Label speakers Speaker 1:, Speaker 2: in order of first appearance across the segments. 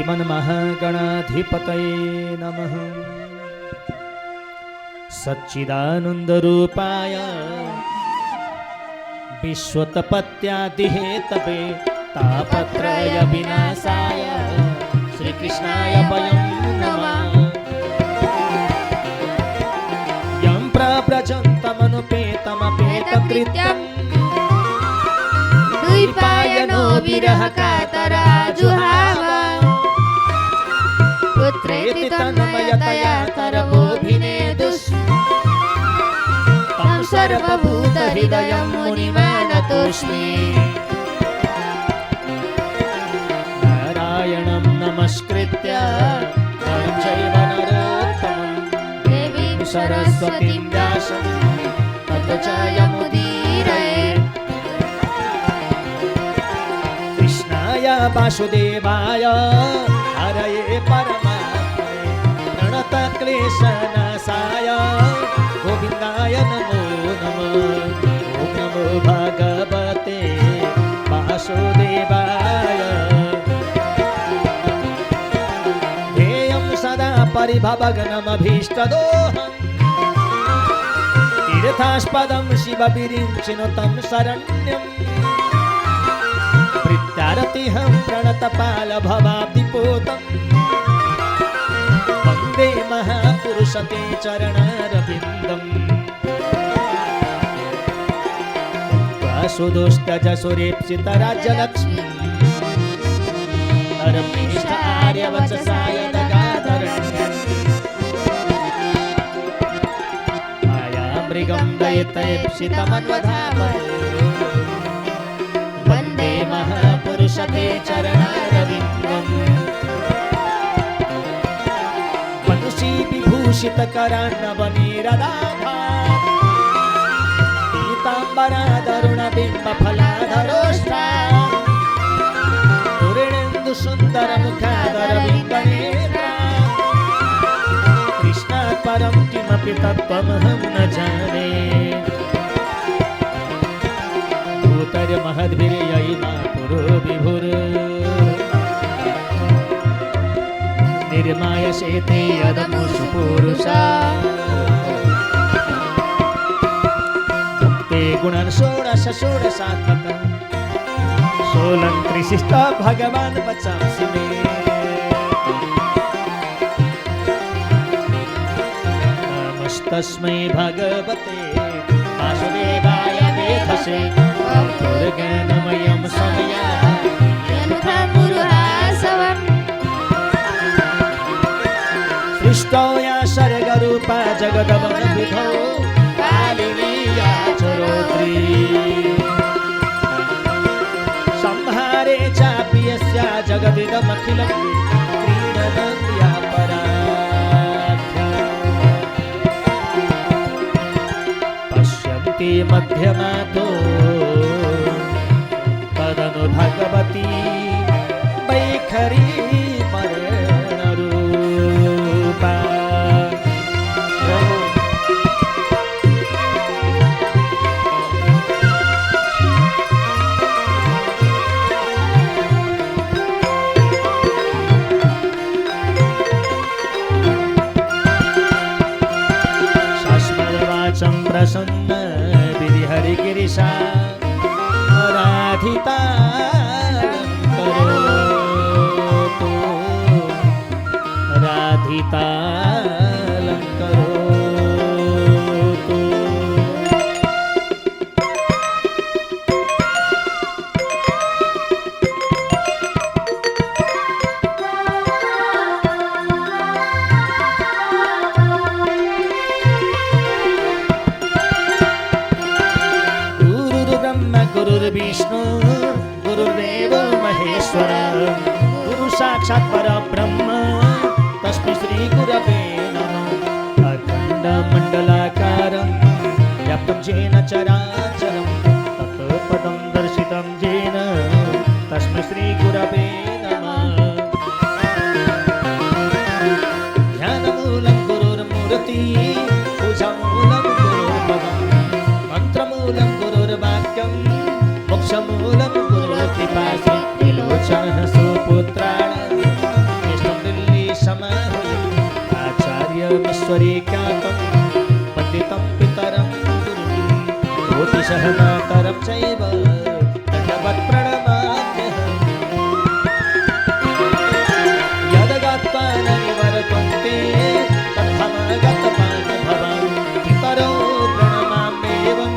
Speaker 1: श्रीमन्महागणाधिपतये नमः। सच्चिदानन्दरूपाय विश्वोत्पत्त्यादिहेतवे तापत्रय विनाशाय श्रीकृष्णाय वयं नमः। यं प्रव्रजन्तमनुपेतमपेतकृत्यं
Speaker 2: द्वैपायनो विरहकातरा जुहाव पुत्रेति तन्मयतया तरवोऽभिनेदुस् तं सर्वभूतहृदयं मुनिमानतोऽस्मि।
Speaker 1: नारायणं नमस्कृत्य नरं चैव नरोत्तमं
Speaker 2: देवीं सरस्वतीं व्यासं ततो जयमुदीरयेत्।
Speaker 1: कृष्णाय वासुदेवाय हरये परमात्मने प्रणतक्लेशनाशाय गोविन्दाय नमो नमः। ॐ नमो भगवते वासुदेवाय। ध्येयं सदा परिभवग्नमभीष्टदोहम् तीर्थास्पदं शिवविरिञ्चिनुतं शरण्यम् प्रीत्यारतिहं प्रणतपालभवाब्धिपोतं वन्दे महापुरुषते चरणारविन्दम्। वासुदोष्टजसुरेप्सितराज्यलक्ष्मी नरमेष्ठार्यवचसाय दगाधरण्यम् मायामृगं दयितैप्सितमन्वधामहे वन्दे महापुरुषते चरणारविन्दम्। वंशी विभूषितकरान्नवनीरदाभा पीताम्बरादरुणबिम्बफलाधरोष्ठा पूर्णेन्दुसुन्दरमुखादरविन्दनेत्रा कृष्णात् परं किमपि तत्त्वमहं न जाने। महद्भिर्ययिमा पुरो विभुर निर्मायसेते यदमुषु पुरुषा मुक्ते गुणान् षोडश षोडशात्मकं सोलं त्रिशिष्ट भगवान् वचांसि मे। नमस्तस्मै भगवते वासुदेवाय वेधसे ज्ञानमयं समयानुपुरुहासवम् सृष्टो या सर्गरूपा जगदवनविधौ कालिनी या चरोत्री संहारे चापि यस्या जगदिदमखिलं क्रीडनं या पराख्या पश्यन्ति मध्यमातो भगवती वैखरी मरणरूपा। शाश्वतवाचं प्रसन्न विधिहरिगिरिशा राधिता गुरुर्ब्रह्म गुरुर्विष्णु गुरुर्देवो महेश्वर गुरु साक्षात् परब्रह्म तस्मै श्री गुरवे नमः। अखण्डमण्डलाकारं व्याप्तं येन चराचरं तत्पदं दर्शितं येन तस्मै श्री गुरवे नमः। ध्यानमूलं गुरुर्मूर्ति पूजामूलं गुरुर्पदं मन्त्रमूलं गुरुर्वाक्यं मोक्षमूलं गुरुर्कृपा। विलोचनः सुपुत्राणां महेश्वरी ख्यातं वन्दितं पितरं गुरुं ज्योतिषः मातरं चैव दण्डवत् प्रणमाम्यहम् यदगात्वा न निवर्तन्ते तत्थमगतपान् भवान् पितरौ प्रणमाम्येवं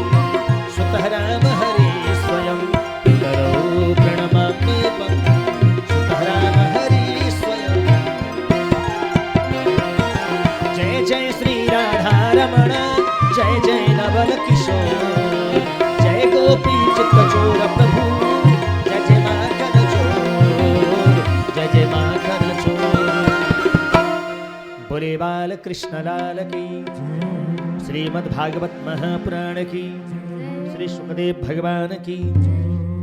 Speaker 1: सुतः राम हरे स्वयं पितरौ प्रणमाम्येवं सुतः राम हरे स्वयं जय जय श्री राधा रमण जय जय नवल किशोर जय गोपी चित्त चोर प्रभु जय जय माखन चोर जय जय माखन चोर बोले बाल कृष्ण लाल की श्रीमद् भागवत महापुराण की श्री सुखदेव भगवान की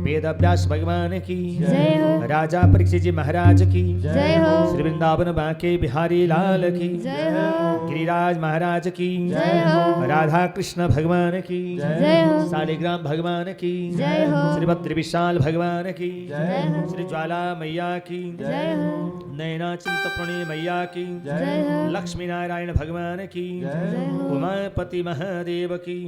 Speaker 1: वेद व्यास भगवान की
Speaker 2: जय हो
Speaker 1: राजा परीक्षित जी महाराज की
Speaker 2: जय हो
Speaker 1: श्री वृंदावन बांके बिहारी लाल की
Speaker 2: जय हो
Speaker 1: गिरिराज महाराज की
Speaker 2: जय हो
Speaker 1: राधा कृष्ण भगवान की
Speaker 2: जय हो
Speaker 1: शालिग्राम भगवान की
Speaker 2: जय हो
Speaker 1: श्री भद्र विशाल भगवान की
Speaker 2: जय हो
Speaker 1: श्री ज्वाला मैया की
Speaker 2: जय हो
Speaker 1: नैना चिंतपूर्णी मैया की
Speaker 2: जय हो
Speaker 1: लक्ष्मी नारायण भगवान की
Speaker 2: जय हो
Speaker 1: उमापति महादेव की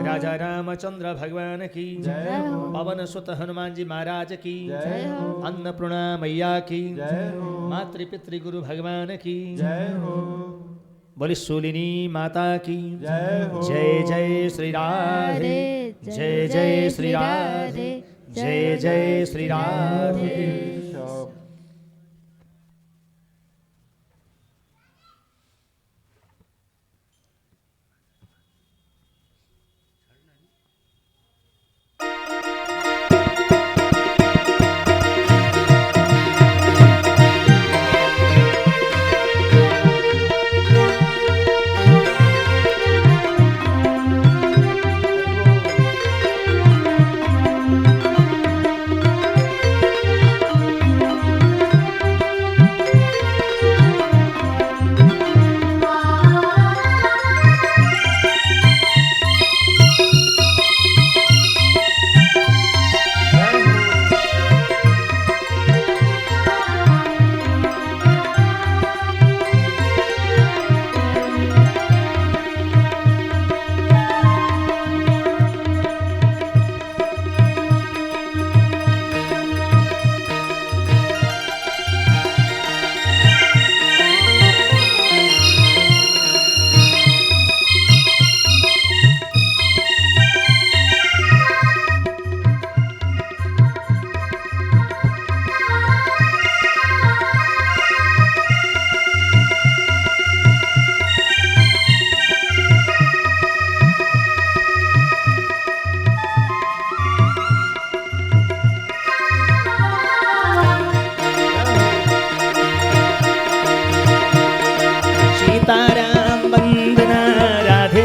Speaker 1: राजा रामचंद्र भगवान की
Speaker 2: जय हो
Speaker 1: पवन सुत हनुमान जी महाराज की
Speaker 2: जय हो
Speaker 1: अन्नपूर्णा मैया की मातृ पितृ गुरु भगवान की बोली शूलिनी माता की जय जय श्री राधे जय जय श्री राधे जय जय श्री राधे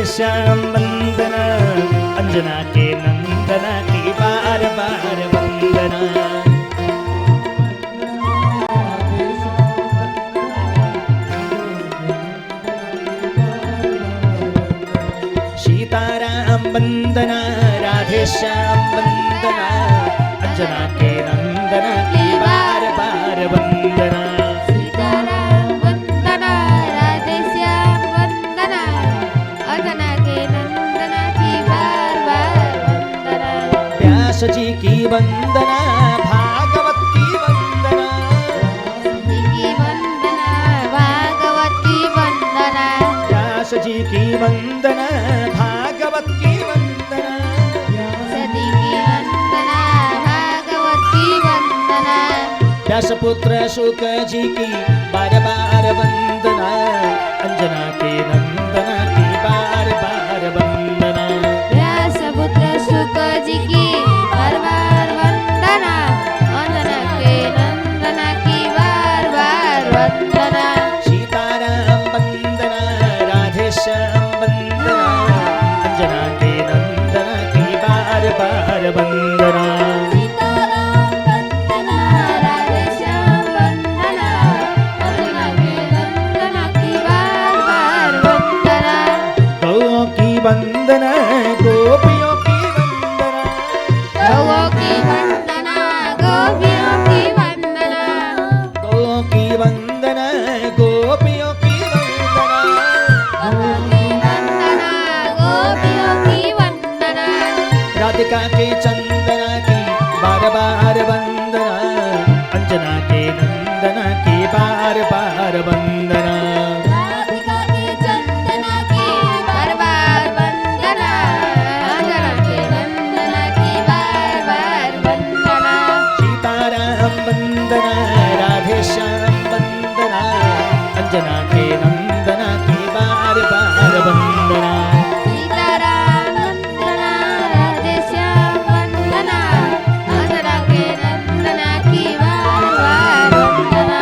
Speaker 1: श्याम वंदना अंजना के नंदना की बार बार वंदना सीताराम वंदना राधे श्याम वंदना अंजना के नंदना की बार बार वंदना
Speaker 2: सीताराम वंदना राधे श्याम वंदना अंजना के नंदना की बार बार वंदना
Speaker 1: व्यास जी की वंदना भागवत की वंदना
Speaker 2: जी की वंदना भागवत की वंदना
Speaker 1: व्यास जी की वंदना भागवत की वंदना
Speaker 2: सदी की वंदना भागवत की वंदना
Speaker 1: व्यास पुत्र शुक जी की बार बार वंदना अंजना के नंदना की बार बार वंदना
Speaker 2: व्यास पुत्र शुक जी की बार बार वंदना अंजना के नंदना की बार बार वंदना
Speaker 1: सीताराम वंदना राधे श्याम वंदना अंजना के नंदना की बार बार वंदना
Speaker 2: सीताराम वंदना राधे श्याम वंदना अंजना के नंदना की बार बार वंदना
Speaker 1: गौओं की वंदना गोपियों की वंदना
Speaker 2: गौओं की वंदना गोपियों की वंदना
Speaker 1: गौओं की वंदना गोपियों की वंदना राधिका के चंदना की बार बार वंदना, अंजना के नंदना की बार बार वंदना।
Speaker 2: राधिका के चंदना की बार बार वंदना, अंजना के नंदना की बार बार वंदना।
Speaker 1: सीताराम वंदना, राधे श्याम वंदना, अंजना के नंदना की बार बार वंदना।
Speaker 2: सीताराम वंदना, राधे श्याम वंदना, अंजना के नंदना की बार बार वंदना।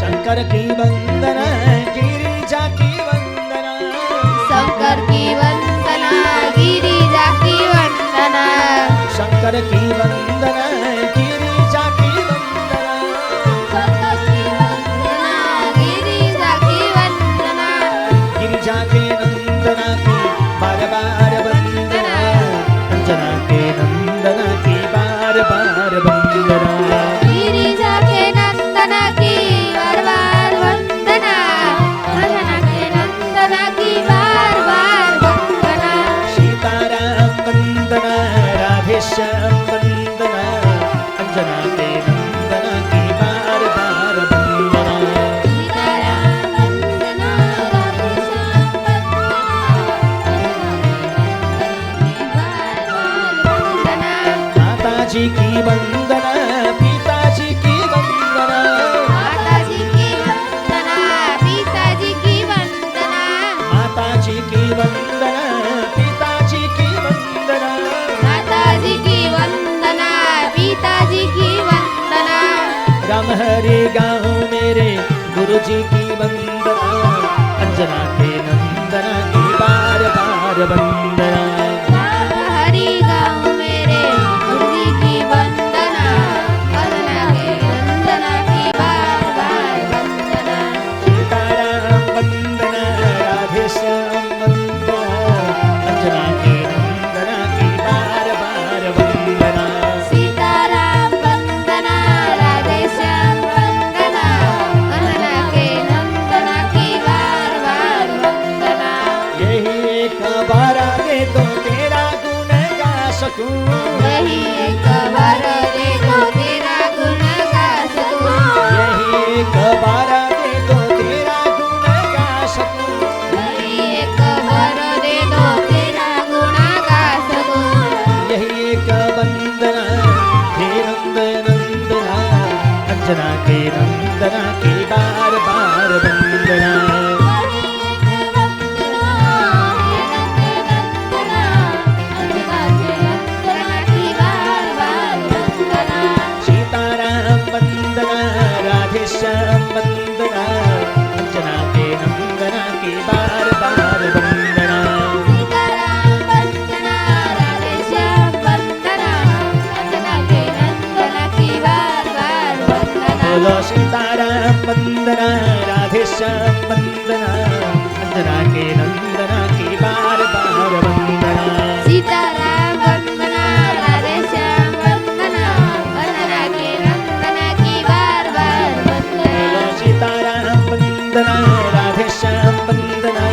Speaker 1: शंकर की वंदना, गिरिजा की वंदना,
Speaker 2: शंकर की वंदना, गिरिजा की वंदना।
Speaker 1: शंकर की वंदना, गिरिजा की वंदना।
Speaker 2: शंकर की वंदना, गिरिजा की वंदना।
Speaker 1: गिरिजा के नंदना की बार बार वंदना, अंजना के नंदना की बार बार वंदना।
Speaker 2: गिरिजा के नंदना की बार बार वंदना, अंजना के नंदना की बार बार वंदना।
Speaker 1: सीताराम वंदना, राधे श्याम वंदना, अंजना के नंदना की बार बार वंदना।
Speaker 2: सीताराम वंदना, राधे श्याम वंदना, अंजना की बार बार वंदना।
Speaker 1: माता जी की वंदना, पिताजी की वंदना,
Speaker 2: माताजी की वंदना, पिताजी की वंदना।
Speaker 1: माताजी की वंदना, पिताजी की वंदना।
Speaker 2: माताजी की वंदना, पिताजी की वंदना।
Speaker 1: राम हरे गाँव मेरे गुरु जी की वंदना, अंजना के नंदना की बार बार वंदना।
Speaker 2: राम हरि गाँव मेरे गुरुजी की वंदना, अंजना के नंदना की बार बार वंदना।
Speaker 1: सीताराम वंदना, राधे श्याम वंदना, अंजना के नंदना की बार बार वंदना।
Speaker 2: सीताराम वंदना, राधे श्याम वंदना, अंजना के नंदना की बार बार वंदना।
Speaker 1: यही एक बार दे तो तेरा गुण गा सकूं,
Speaker 2: यही एक बार दे दो तेरा गुण गा सकूं।
Speaker 1: यही एक बार दे तो तेरा गुण गा सकूं।
Speaker 2: यही एक बार दे दो तेरा गुण गा सकूं।
Speaker 1: यही एक वंदना, हे नंद नंदना, अंजना के नंदना की बार बार वंदना। सीताराम वंदना, राधे श्याम वंदना, अंजना के नंदना की बार बार वंदना। बोलो सीताराम वंदना, राधे श्याम वंदना, अंजना के नंदना की बार बार वंदना।
Speaker 2: सीताराम वंदना, राधे श्याम वंदना, अंजना के नंदना की बार बार वंदना।
Speaker 1: बोलो सीताराम वंदना, राधे श्याम वंदना,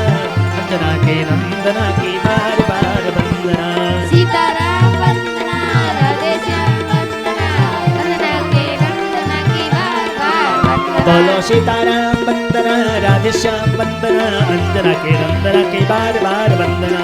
Speaker 1: अंजना के नंदना की बार बार वंदना।
Speaker 2: सीताराम वंदना, राधे श्याम वंदना, अंजना के नंदना की बार बार वंदना।
Speaker 1: बोलो सीताराम वंदना, राधे श्याम वंदना, अंजना के नंदना की बार बार वंदना।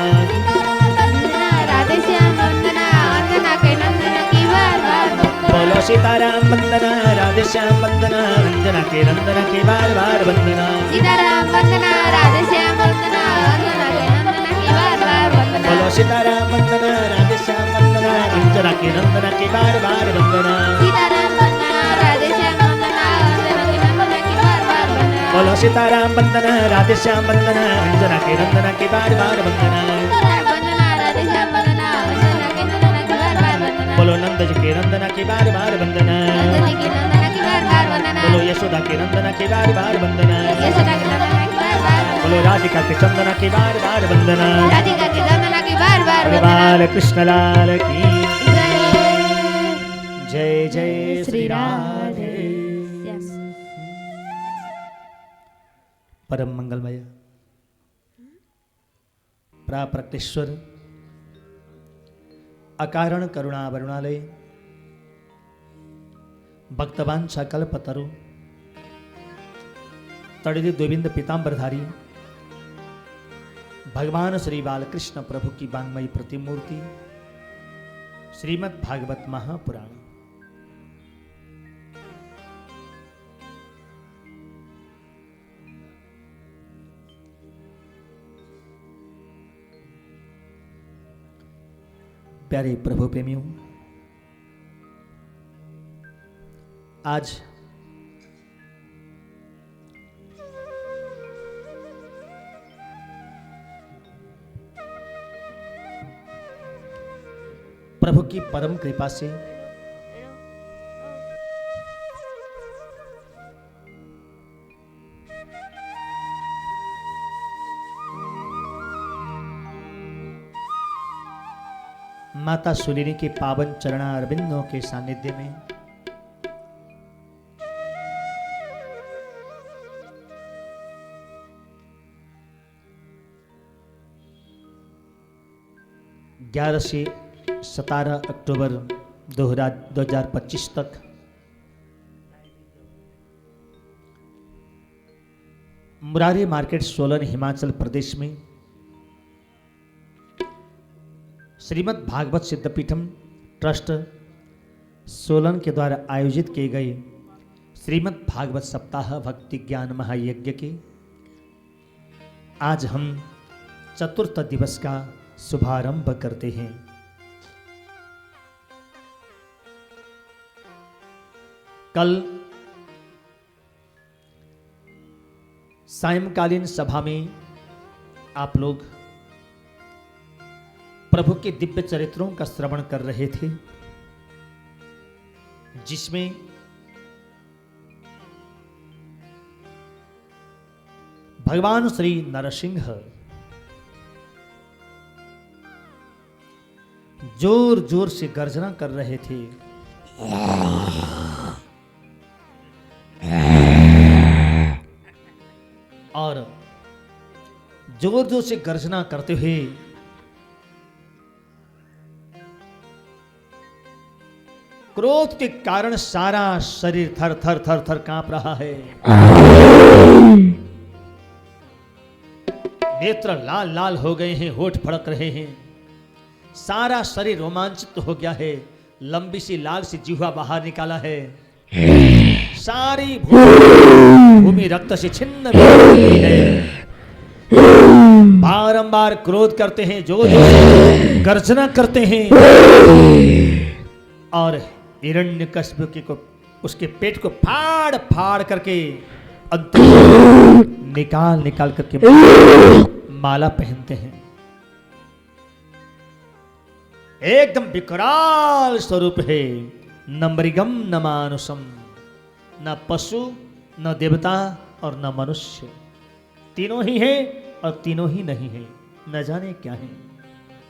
Speaker 2: वंदना, राधे श्याम वंदना, अंजना के नंदना की बार बार वंदना।
Speaker 1: बोलो सीताराम वंदना, राधे श्याम वंदना, अंजना के नंदना की बार बार वंदना।
Speaker 2: सीताराम वंदना, राधे श्याम वंदना, अंजना के नंदना की बार बार वंदना।
Speaker 1: बोलो सीताराम वंदना, राधे श्याम वंदना, अंजना के नंदना की बार बार वंदना।
Speaker 2: सीताराम वंदना, राधे श्याम वंदना, अंजना के नंदना की बार बार वंदना।
Speaker 1: बोलो सीताराम वंदना, राधे श्याम वंदना, अंजना के नंदना की बार बार वंदना।
Speaker 2: सीताराम वंदना, राधे श्याम वंदना, अंजना के नंदना की बार बार वंदना।
Speaker 1: बोलो नंद जी के नंदना की बार बार वंदना।
Speaker 2: नंदनी की नंदना की बार बार वंदना।
Speaker 1: बोलो यशोदा के नंदना की बार बार वंदना।
Speaker 2: यशोदा की नंदना की बार बार वंदना।
Speaker 1: बोलो राधिका के चंदना की बार बार वंदना।
Speaker 2: राधिका की नंदना की बार बार
Speaker 1: बोलो
Speaker 2: वंदना।
Speaker 1: बाल कृष्ण लाल की
Speaker 2: जय
Speaker 1: जय जय श्री राधे।
Speaker 2: Yes.
Speaker 1: परम मंगलमय प्राप्रक्टेश्वर अकारण करुणा वरुणालय भक्तवांछा कल्पतरु तड़ित गोविंद पीतांबरधारी भगवान श्री बालकृष्ण प्रभु की वांग्मयी प्रतिमूर्ति श्रीमद् भागवत महापुराण। प्यारे प्रभु प्रेमियों, आज प्रभु की परम कृपा से माता सुलिनी के पावन चरणा अरविंदों के सानिध्य में ग्यारह से 17 अक्टूबर 2025 तक मुरारी मार्केट सोलन हिमाचल प्रदेश में श्रीमद् भागवत सिद्धपीठम ट्रस्ट सोलन के द्वारा आयोजित किए गए श्रीमद् भागवत सप्ताह भक्ति ज्ञान महायज्ञ के आज हम चतुर्थ दिवस का शुभारंभ करते हैं। कल सायंकालीन सभा में आप लोग प्रभु के दिव्य चरित्रों का श्रवण कर रहे थे, जिसमें भगवान श्री नरसिंह जोर जोर से गर्जना कर रहे थे और जोर जोर से गर्जना करते हुए क्रोध के कारण सारा शरीर थर थर थर थर कांप रहा है। नेत्र लाल लाल हो गए हैं, होठ फड़क रहे हैं, सारा शरीर रोमांचित हो गया है, लंबी सी लाल सी जिह्वा बाहर निकाला है, सारी भूमि रक्त से छिन्न है। बारंबार क्रोध करते हैं, जोर जोर गर्जना करते हैं और हिरण्यकश्यप को उसके पेट को फाड़ फाड़ करके निकाल निकाल करके माला पहनते हैं। एकदम विकराल स्वरूप है, न मृगम न मानुषम, न पशु न देवता और न मनुष्य, तीनों ही है और तीनों ही नहीं है, न जाने क्या है,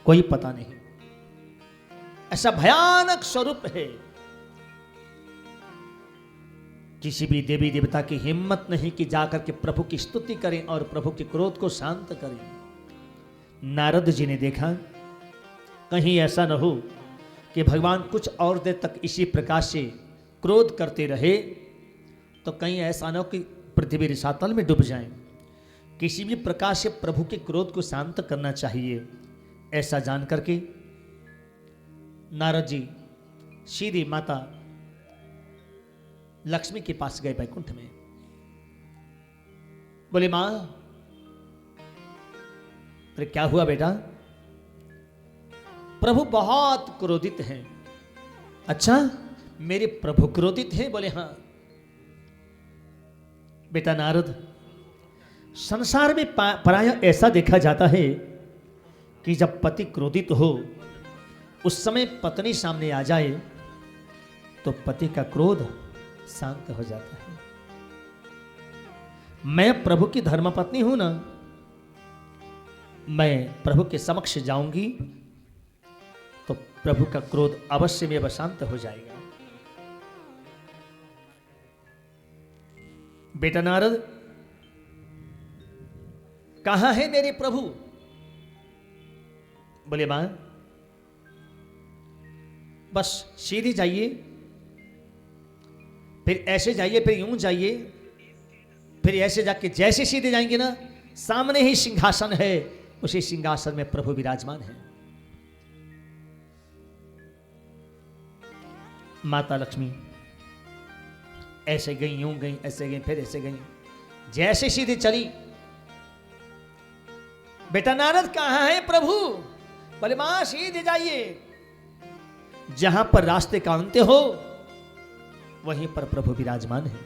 Speaker 1: कोई पता नहीं। ऐसा भयानक स्वरूप है, किसी भी देवी देवता की हिम्मत नहीं कि जाकर के प्रभु की स्तुति करें और प्रभु के क्रोध को शांत करें। नारद जी ने देखा कहीं ऐसा न हो कि भगवान कुछ और देर तक इसी प्रकार से क्रोध करते रहे तो कहीं ऐसा न हो कि पृथ्वी रसातल में डूब जाए। किसी भी प्रकार से प्रभु के क्रोध को शांत करना चाहिए। ऐसा जान करके नारद जी सीधी माता लक्ष्मी के पास गए वैकुंठ में। बोले मां, अरे क्या हुआ बेटा? प्रभु बहुत क्रोधित हैं। अच्छा, मेरे प्रभु क्रोधित हैं? बोले हाँ। बेटा नारद, संसार में प्रायः ऐसा देखा जाता है कि जब पति क्रोधित हो उस समय पत्नी सामने आ जाए तो पति का क्रोध शांत हो जाता है। मैं प्रभु की धर्मपत्नी हूं ना, मैं प्रभु के समक्ष जाऊंगी तो प्रभु का क्रोध अवश्य में शांत हो जाएगा। बेटा नारद, कहां है मेरे प्रभु? बोले मां, बस सीधे जाइए, फिर ऐसे जाइए, फिर यूं जाइए, फिर ऐसे जाके जैसे सीधे जाएंगे ना, सामने ही सिंहासन है, उसी सिंहासन में प्रभु विराजमान है। माता लक्ष्मी ऐसे गई, यूं गई, ऐसे गई, फिर ऐसे गई, जैसे सीधे चली। बेटा नारद कहां है प्रभु? बोले मां सीधे जाइए, जहां पर रास्ते का अंत्य हो वहीं पर प्रभु विराजमान है।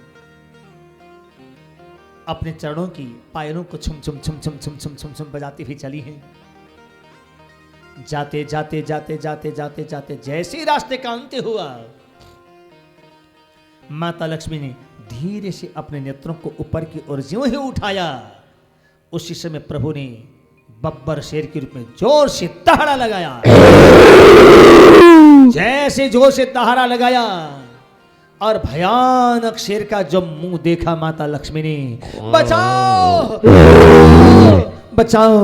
Speaker 1: अपने चरणों की पायलों को छुम छुम छुम छुम छुम छुम छुम छुम बजाती हुई चली है। जाते जाते जाते जाते जाते जाते जैसे रास्ते का अंत्य हुआ, माता लक्ष्मी ने धीरे से अपने नेत्रों को ऊपर की ओर ज्यों ही उठाया, उसी समय प्रभु ने बब्बर शेर के रूप में जोर से दहाड़ा लगाया। जैसे जोर से दहाड़ा लगाया और भयानक शेर का जब मुंह देखा माता लक्ष्मी ने, बचाओ बचाओ,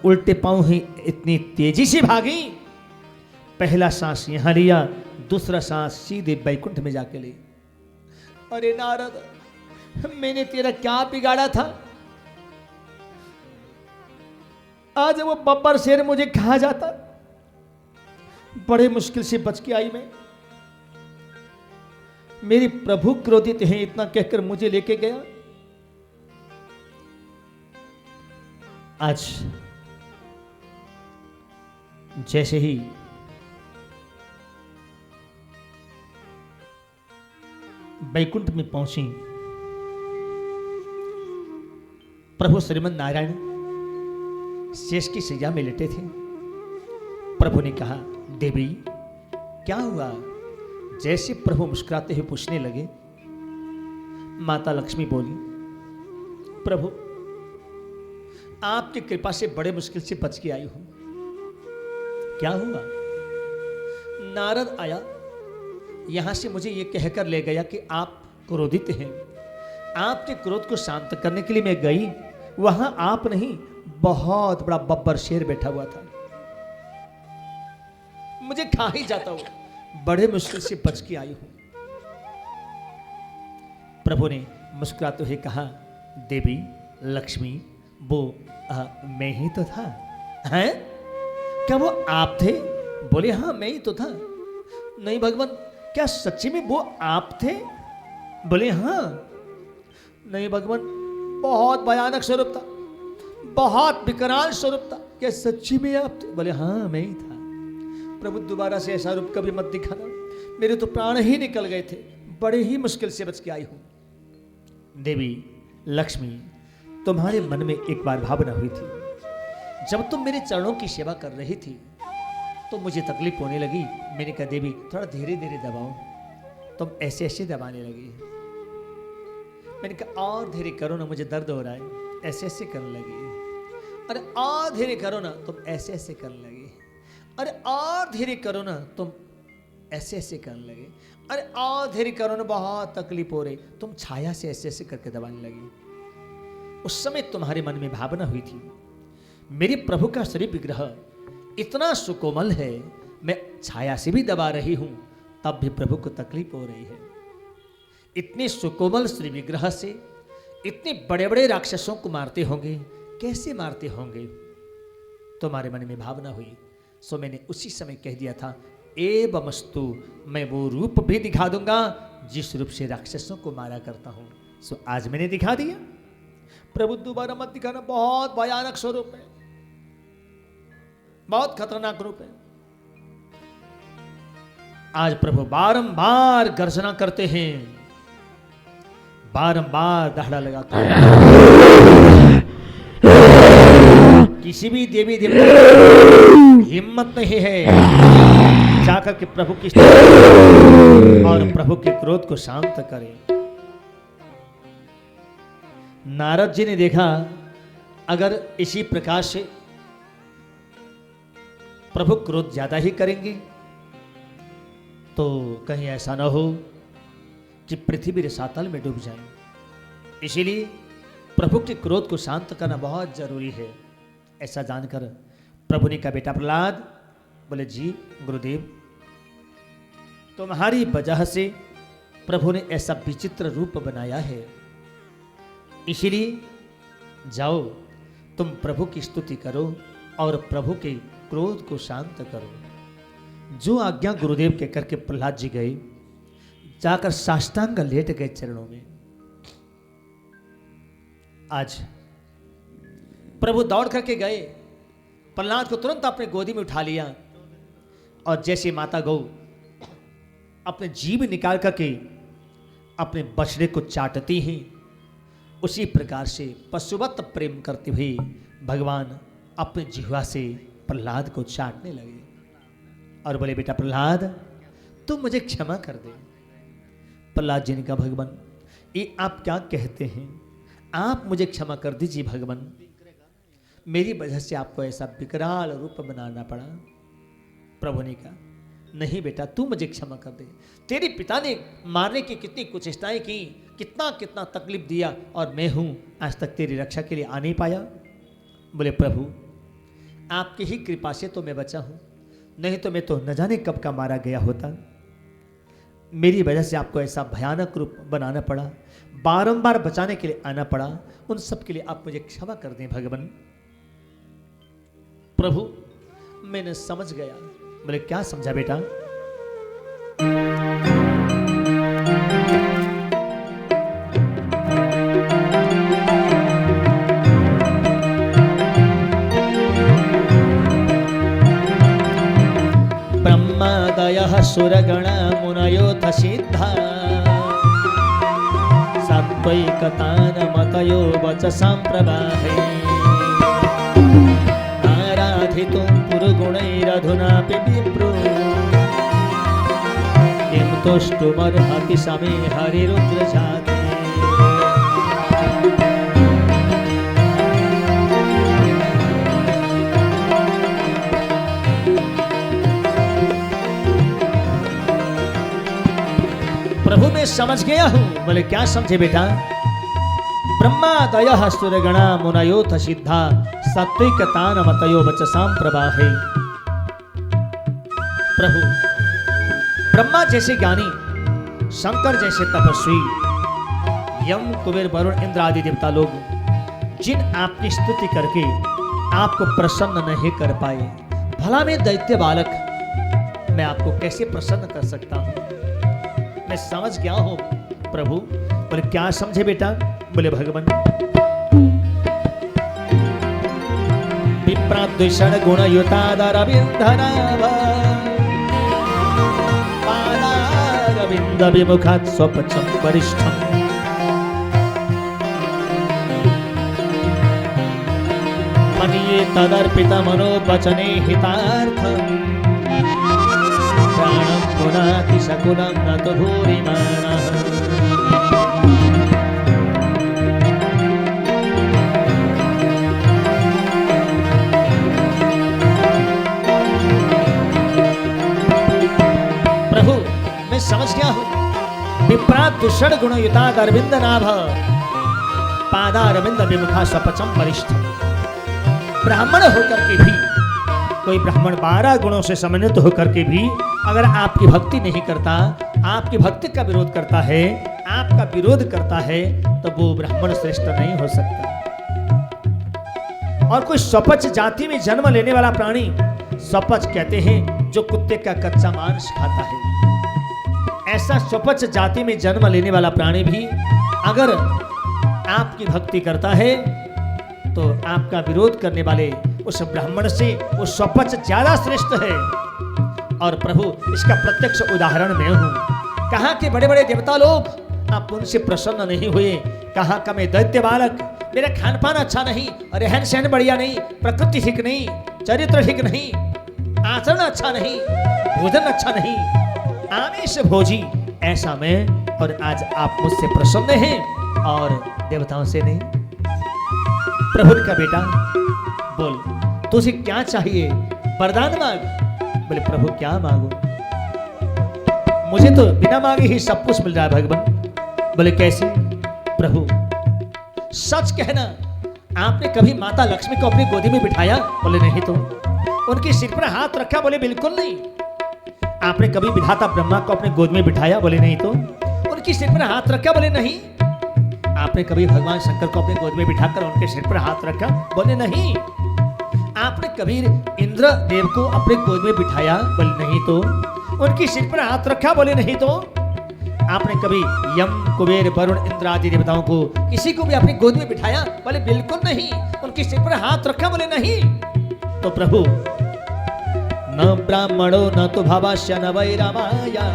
Speaker 1: उल्टे पांव ही इतनी तेजी से भागी। पहला सांस यहां लिया, दूसरा सांस सीधे बैकुंठ में जाके ली। अरे नारद, मैंने तेरा क्या बिगाड़ा था? आज वो बब्बर शेर मुझे खा जाता। बड़े मुश्किल से बच के आई मैं। मेरे प्रभु क्रोधित हैं, इतना कहकर मुझे लेके गया। आज जैसे ही बैकुंठ में पहुंची, प्रभु श्रीमन नारायण शेष की सैया में लेटे थे। प्रभु ने कहा, देवी क्या हुआ? जैसे प्रभु मुस्कुराते हुए पूछने लगे, माता लक्ष्मी बोली, प्रभु आपकी कृपा से बड़े मुश्किल से बच के आई हूं। क्या हुआ? नारद आया, यहां से मुझे यह कहकर ले गया कि आप क्रोधित हैं। आपके क्रोध को शांत करने के लिए मैं गई, वहां आप नहीं, बहुत बड़ा बब्बर शेर बैठा हुआ था, मुझे खा ही जाता हुआ। बड़े मुश्किल से बच के आई हूं। प्रभु ने मुस्कुराते हुए कहा, देवी लक्ष्मी, वो मैं ही तो था। हैं? क्या वो आप थे? बोले हाँ मैं ही तो था। नहीं भगवान, क्या सच्ची में वो आप थे? बोले हाँ। नहीं भगवान, बहुत भयानक स्वरूप था, बहुत विकराल स्वरूप था। क्या सच्ची में आप थे? बोले हाँ मैं ही था। प्रभु दोबारा से ऐसा रूप कभी मत दिखाना, मेरे तो प्राण ही निकल गए थे। बड़े ही मुश्किल से बच के आई हूं। देवी लक्ष्मी, तुम्हारे मन में एक बार भावना हुई थी, जब तुम मेरे चरणों की सेवा कर रही थी तो मुझे तकलीफ होने लगी। मैंने कहा देवी थोड़ा धीरे धीरे दबाओ। तुम ऐसे ऐसे दबाने लगी। मैंने कहा और धीरे करो ना, मुझे दर्द हो रहा है। ऐसे ऐसे करने लगी। अरे और धीरे करो ना, तुम ऐसे ऐसे करने लगी। अरे और धीरे करो ना, तुम ऐसे ऐसे करने लगे। अरे और धीरे करो ना, बहुत तकलीफ हो रही। तुम छाया से ऐसे ऐसे करके दबाने लगी। उस समय तुम्हारे मन में भावना हुई थी, मेरे प्रभु का शरीर विग्रह इतना सुकोमल है, मैं छाया से भी दबा रही हूं, तब भी प्रभु को तकलीफ हो रही है। इतने सुकोमल श्री विग्रह से इतने बड़े बड़े राक्षसों को मारते होंगे, कैसे मारते होंगे? तुम्हारे मन में भावना हुई, सो मैंने उसी समय कह दिया था, एवमस्तु, मैं वो रूप भी दिखा दूंगा जिस रूप से राक्षसों को मारा करता हूं। सो आज मैंने दिखा दिया। प्रभु दोबारा मत दिखाना, बहुत भयानक स्वरूप है, बहुत खतरनाक रूप है। आज प्रभु बारंबार गर्जना करते हैं, बारंबार दहाड़ा लगाते हैं। किसी भी देवी देवता की हिम्मत नहीं है जाकर के प्रभु की और प्रभु के क्रोध को शांत करे। नारद जी ने देखा, अगर इसी प्रकार से प्रभु क्रोध ज्यादा ही करेंगे तो कहीं ऐसा ना हो कि पृथ्वी रसातल में डूब जाए। इसीलिए प्रभु के क्रोध को शांत करना बहुत जरूरी है। ऐसा जानकर प्रभु ने कहा, बेटा प्रहलाद, बोले जी गुरुदेव। तुम्हारी वजह से प्रभु ने ऐसा विचित्र रूप बनाया है, इसलिए जाओ तुम प्रभु की स्तुति करो और प्रभु के क्रोध को शांत करो। जो आज्ञा गुरुदेव के करके प्रहलाद जी गए, जाकर साष्टांग लेट गए चरणों में। आज प्रभु दौड़ करके गए, प्रहलाद को तुरंत अपने गोदी में उठा लिया और जैसे माता गौ अपने जीभ निकाल करके अपने बछड़े को चाटती हैं, उसी प्रकार से पशुवत प्रेम करते हुए भगवान अपने जिह्वा से प्रहलाद को चाटने लगे और बोले, बेटा प्रहलाद तुम मुझे क्षमा कर दे। प्रहलाद जी ने कहा, भगवान ये आप क्या कहते हैं, आप मुझे क्षमा कर दीजिए भगवान, मेरी वजह से आपको ऐसा विकराल रूप बनाना पड़ा। प्रभु ने कहा, नहीं बेटा तू मुझे क्षमा कर दे, तेरे पिता ने मारने की कितनी कुचेष्टाएं की, कितना कितना तकलीफ दिया और मैं हूं आज तक तेरी रक्षा के लिए आ नहीं पाया। बोले, प्रभु आपकी ही कृपा से तो मैं बचा हूं, नहीं तो मैं तो न जाने कब का मारा गया होता। मेरी वजह से आपको ऐसा भयानक रूप बनाना पड़ा, बारंबार बचाने के लिए आना पड़ा, उन सब के लिए आप मुझे क्षमा कर दें भगवान। प्रभु मैंने समझ गया। बोले, क्या समझा बेटा? ब्रह्मादयः सुरगणा मुनयोऽथ सिद्धा सात्वैकतानमतयो वचसां प्रवाहे आराधितुं पुरुगुणैरधुनापि विप्रो किं तुष्टुमर्हति समे हरिरुद्रजाते। प्रभु मैं समझ गया हूं। बोले, क्या समझे बेटा? ब्रह्मादयः सुरगणा मुनयोऽथ सिद्धा सात्विकतानमतयो वचसां प्रवाहे। प्रभु ब्रह्मा जैसे ज्ञानी, शंकर जैसे तपस्वी, यम कुबेर वरुण इंद्र आदि देवता लोग जिन आपकी स्तुति करके आपको प्रसन्न नहीं कर पाए, भला मैं दैत्य बालक मैं आपको कैसे प्रसन्न कर सकता हूं? मैं समझ गया हूं प्रभु। बोले, क्या समझे बेटा? बोले, भगवान विप्राद्विषण गुणयुतादरविंदनाभ पादारविंद विमुखात् स्वपचम वरिष्ठम मनीये तदर्पित मनोवचने हितार्थम प्राणं पुनाति सकुलं न तो भूरिमानः। प्रभु मैं समझ गया हूं। विप्रात दुषण गुणयुताद अरविंद नाभ पादारविंद विमुखा स्वपचम वरिष्ठ। ब्राह्मण होकर के भी, कोई ब्राह्मण 12 गुणों से समन्वित होकर के भी अगर आपकी भक्ति नहीं करता, आपकी भक्ति का विरोध करता है, आपका विरोध करता है, तो वो ब्राह्मण श्रेष्ठ नहीं हो सकता। और कोई स्वपच जाति में जन्म लेने वाला प्राणी, स्वपच कहते हैं जो कुत्ते का कच्चा मांस खाता है, ऐसा स्वपच जाति में जन्म लेने वाला प्राणी भी अगर आपकी भक्ति करता है तो आपका विरोध करने वाले उस ब्राह्मण से वो स्वपच ज्यादा श्रेष्ठ है। और प्रभु इसका प्रत्यक्ष उदाहरण मैं हूं। कहां के बड़े बड़े देवता लोग आप उनसे प्रसन्न नहीं हुए, कहां का मैं दैत्य बालक, मेरा खान पान अच्छा नहीं, रहन सहन बढ़िया नहीं, प्रकृति ठीक नहीं, चरित्र ठीक नहीं, आचरण अच्छा नहीं, भोजन अच्छा नहीं, आमिष भोजी ऐसा मैं, और आज आप मुझसे प्रसन्न हैं और देवताओं से नहीं। प्रभु का बेटा बोल, तुझे क्या चाहिए? वरदान मांग। बोले, प्रभु क्या मांगू? मुझे तो बिना मांगे ही सब कुछ मिल रहा है भगवान। बोले, कैसे? प्रभु सच कहना, आपने कभी माता लक्ष्मी को अपनी गोदी में बिठाया? बोले, नहीं। तो उनके सिर पर हाथ रखा? बोले, बिल्कुल नहीं। आपने कभी विधाता ब्रह्मा को अपने गोद में बिठाया? बोले नहीं। तो उनकी सिर पर हाथ रखा? बोले नहीं। आपने कभी भगवान शंकर को अपने गोद में बिठाकर उनके सिर पर हाथ रखा? बोले नहीं। आपने कभी इंद्र देव को अपने गोद में बिठाया? बोले नहीं। तो उनकी सिर पर हाथ रखा? बोले नहीं। तो आपने कभी यम, कुबेर, वरुण, इंद्र आदि देवताओं को किसी को भी अपनी गोद में बिठाया? बोले बिल्कुल नहीं। उनकी सिर पर हाथ रखा? बोले नहीं। तो प्रभु, न ब्राह्मणो न तो भावास्य न वैरामाया,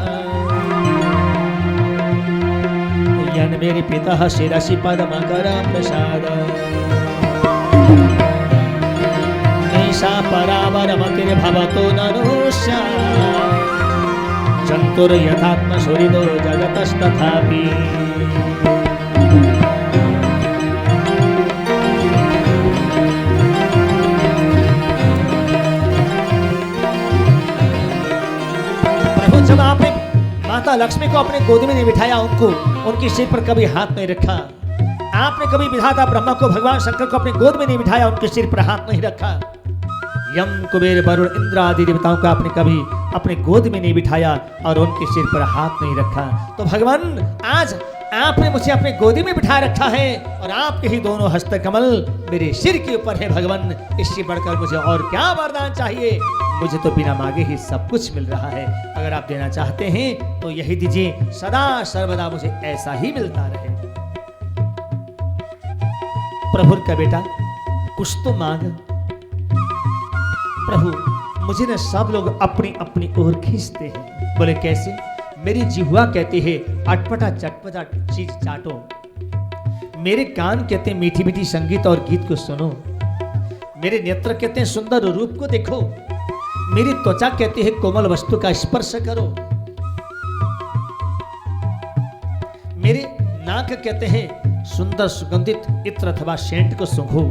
Speaker 1: यन मेरे पिता शिरसि पद्मकर प्रसाद, ऐसा परावरमतिर्भवतो ननुष्या, जंतुर यथात्म सुहृदो जगतस्तथापि। प्रभु, जब आपने माता लक्ष्मी को अपने गोद में नहीं बिठाया, उनकी सिर पर कभी हाथ नहीं रखा। आपने कभी विधाता ब्रह्मा को, भगवान शंकर को अपने गोद में नहीं बिठाया, उनके सिर पर हाथ नहीं रखा। यम, कुबेर, वरुण, इंद्र आदि देवताओं को आपने कभी अपने गोद में नहीं बिठाया और उनके सिर पर हाथ नहीं रखा। तो भगवान, आज आपने मुझे अपने गोदी में बिठा रखा है और आपके ही दोनों हस्तकमल मेरे सिर के ऊपर है। भगवान, इससे बढ़कर मुझे और क्या वरदान चाहिए? मुझे तो बिना मांगे ही सब कुछ मिल रहा है। अगर आप देना चाहते हैं तो यही दीजिए, सदा सर्वदा मुझे ऐसा ही मिलता रहे। प्रभु का बेटा, कुछ तो मांग। प्रभु, मुझे न सब लोग अपनी अपनी ओर खींचते हैं। बोले कैसे? मेरी जिह्वा कहती है अटपटा चटपटा चीज चाटो, मेरे कान कहते हैं मीठी मीठी संगीत और गीत को सुनो, मेरे नेत्र कहते हैं सुंदर रूप को देखो, मेरी त्वचा कहती है कोमल वस्तु का स्पर्श करो, मेरे नाक कहते हैं सुंदर सुगंधित इत्र अथवा सेंट को सूंघो।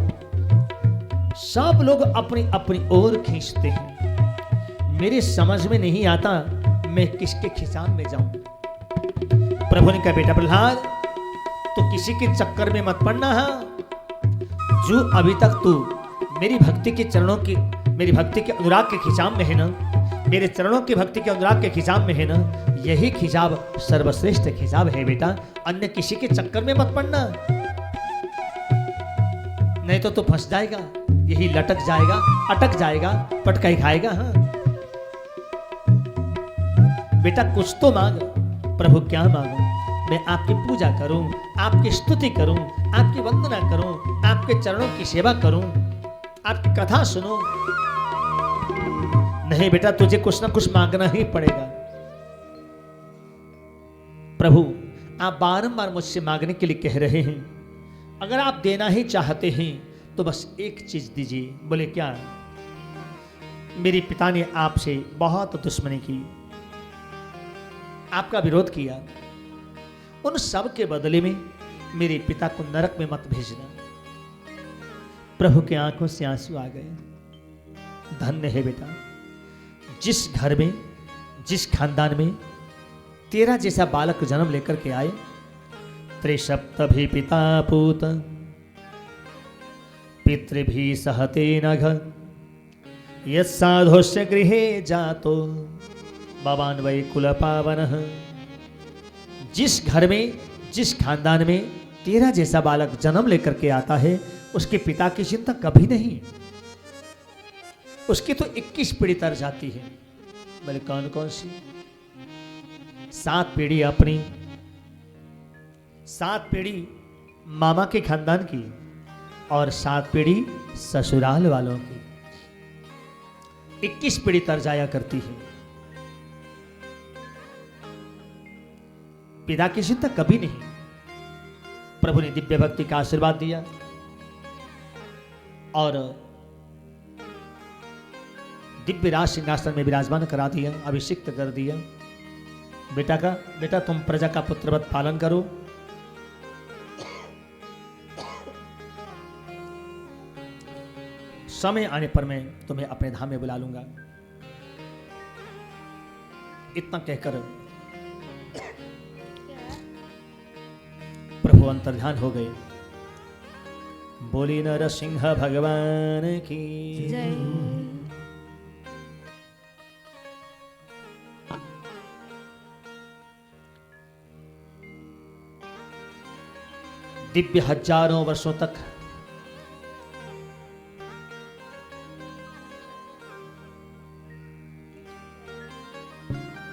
Speaker 1: सब लोग अपनी अपनी ओर खींचते हैं। मेरे समझ में नहीं आता मैं किसके खिंचाव में जाऊं। प्रभु ने कहा, बेटा प्रहलाद, तो किसी के चक्कर में मत पड़ना है। जो अभी तक तू मेरी भक्ति के चरणों की, मेरी भक्ति के अनुराग के खिंचाव में है ना, मेरे चरणों की भक्ति के अनुराग के खिंचाव में है ना, यही खिंचाव सर्वश्रेष्ठ खिंचाव है बेटा। अन्य किसी के चक्कर में मत पड़ना, नहीं तो तू फंस जाएगा, यही लटक जाएगा, अटक जाएगा, पटकाई खाएगा। हाँ बेटा, कुछ तो मांग। प्रभु, क्या मांगू? मैं आपकी पूजा करूं, आपकी स्तुति करूं, आपकी वंदना करूं, आपके चरणों की सेवा करूं, आपकी कथा सुनो। नहीं बेटा, तुझे कुछ ना कुछ मांगना ही पड़ेगा। प्रभु, आप बारंबार मुझसे मांगने के लिए कह रहे हैं, अगर आप देना ही चाहते हैं तो बस एक चीज दीजिए। बोले क्या? मेरे पिता ने आपसे बहुत दुश्मनी की, आपका विरोध किया, उन सब के बदले में मेरे पिता को नरक में मत भेजना। प्रभु के आंखों से आंसू आ गए। धन्य है बेटा, जिस घर में, जिस खानदान में तेरा जैसा बालक जन्म लेकर के आए। त्रिसप्तभि पिता पूत पितृभि सहते नघ, यत्साधोस्य गृहे जातो भवान वै कुल पावन। जिस घर में, जिस खानदान में तेरा जैसा बालक जन्म लेकर के आता है, उसके पिता की चिंता कभी नहीं। उसकी तो 21 पीढ़ी तर जाती है। बोले कौन कौन सी? 7 पीढ़ी अपनी, 7 पीढ़ी मामा के खानदान की और 7 पीढ़ी ससुराल वालों की। 21 पीढ़ी तर जाया करती है। पिता की चिंता कभी नहीं। प्रभु ने दिव्य भक्ति का आशीर्वाद दिया और दिव्य राज सिंहासन में विराजमान करा दिया, अभिषिक्त कर दिया। बेटा तुम प्रजा का पुत्रवत पालन करो। समय आने पर मैं तुम्हें अपने धाम में बुला लूंगा। इतना कहकर प्रभु अंतर्ध्यान हो गए। बोली नरसिंह भगवान की
Speaker 2: जय।
Speaker 1: दिव्य हजारों वर्षों तक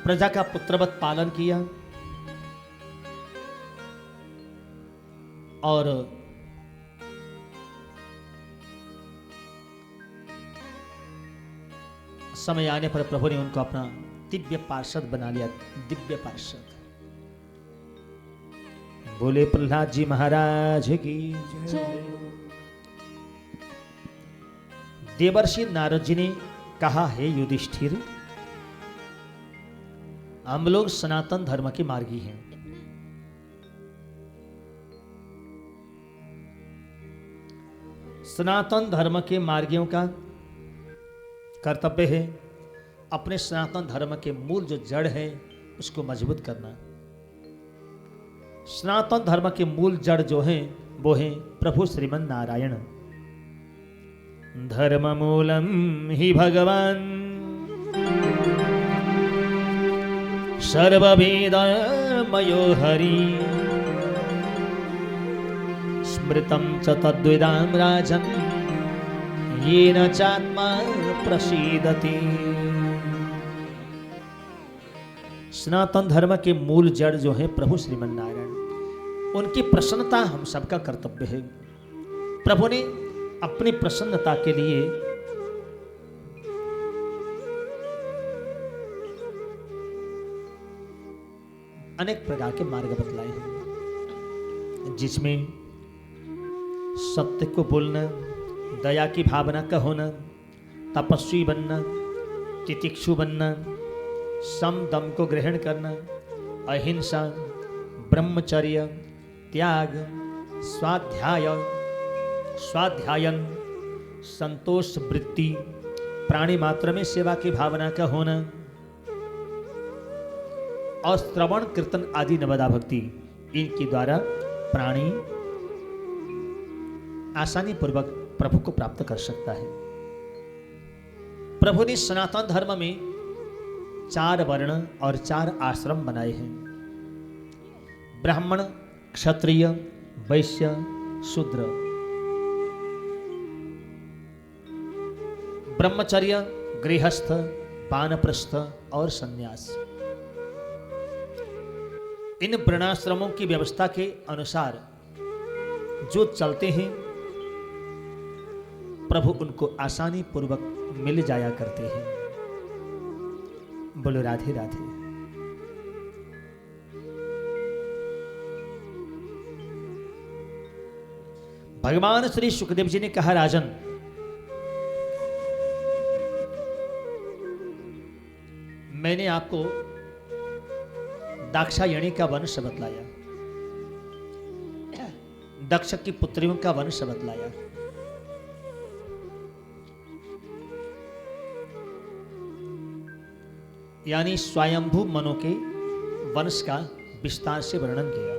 Speaker 1: प्रजा का पुत्रवत पालन किया और समय आने पर प्रभु ने उनको अपना दिव्य पार्षद बना लिया। दिव्य पार्षद। बोले प्रहलाद जी महाराज की
Speaker 2: जय।
Speaker 1: देवर्षि नारद जी ने कहा, है युधिष्ठिर, हम लोग सनातन धर्म के मार्गी हैं। सनातन धर्म के मार्गियों का कर्तव्य है अपने सनातन धर्म के मूल जो जड़ है उसको मजबूत करना। सनातन धर्म के मूल जड़ जो हैं वो हैं प्रभु श्रीमन नारायण। धर्म मूलम ही भगवान सर्ववेदमयो हरि स्मृतं च तद्विदां राजन् येन चात्मा प्रसीदति। सनातन धर्म के मूल जड़ जो है प्रभु श्रीमन नारायण, उनकी प्रसन्नता हम सबका कर्तव्य है। प्रभु ने अपनी प्रसन्नता के लिए अनेक प्रकार के मार्ग बतलाए हैं, जिसमें सत्य को बोलना, दया की भावना का होना, तपस्वी बनना, तितिक्षु बनना, सम दम को ग्रहण करना, अहिंसा, ब्रह्मचर्य, त्याग, स्वाध्यायन, संतोष वृत्ति, प्राणी मात्र में सेवा की भावना का होना और श्रवण कीर्तन आदि नवदा भक्ति, इनके द्वारा प्राणी आसानी पूर्वक प्रभु को प्राप्त कर सकता है। प्रभु ने सनातन धर्म में 4 वर्ण और 4 आश्रम बनाए हैं। ब्राह्मण, क्षत्रिय, वैश्य, शूद्र। ब्रह्मचर्य, गृहस्थ, वानप्रस्थ और सन्यास। इन वर्णाश्रमों की व्यवस्था के अनुसार जो चलते हैं प्रभु उनको आसानी पूर्वक मिल जाया करते हैं। बोलो राधे राधे। भगवान श्री सुखदेव जी ने कहा, राजन, मैंने आपको दाक्षायणी का वंश बतलाया, दक्ष की पुत्रियों का वंश बतलाया। यानी स्वयंभू मनु के वंश का विस्तार से वर्णन किया।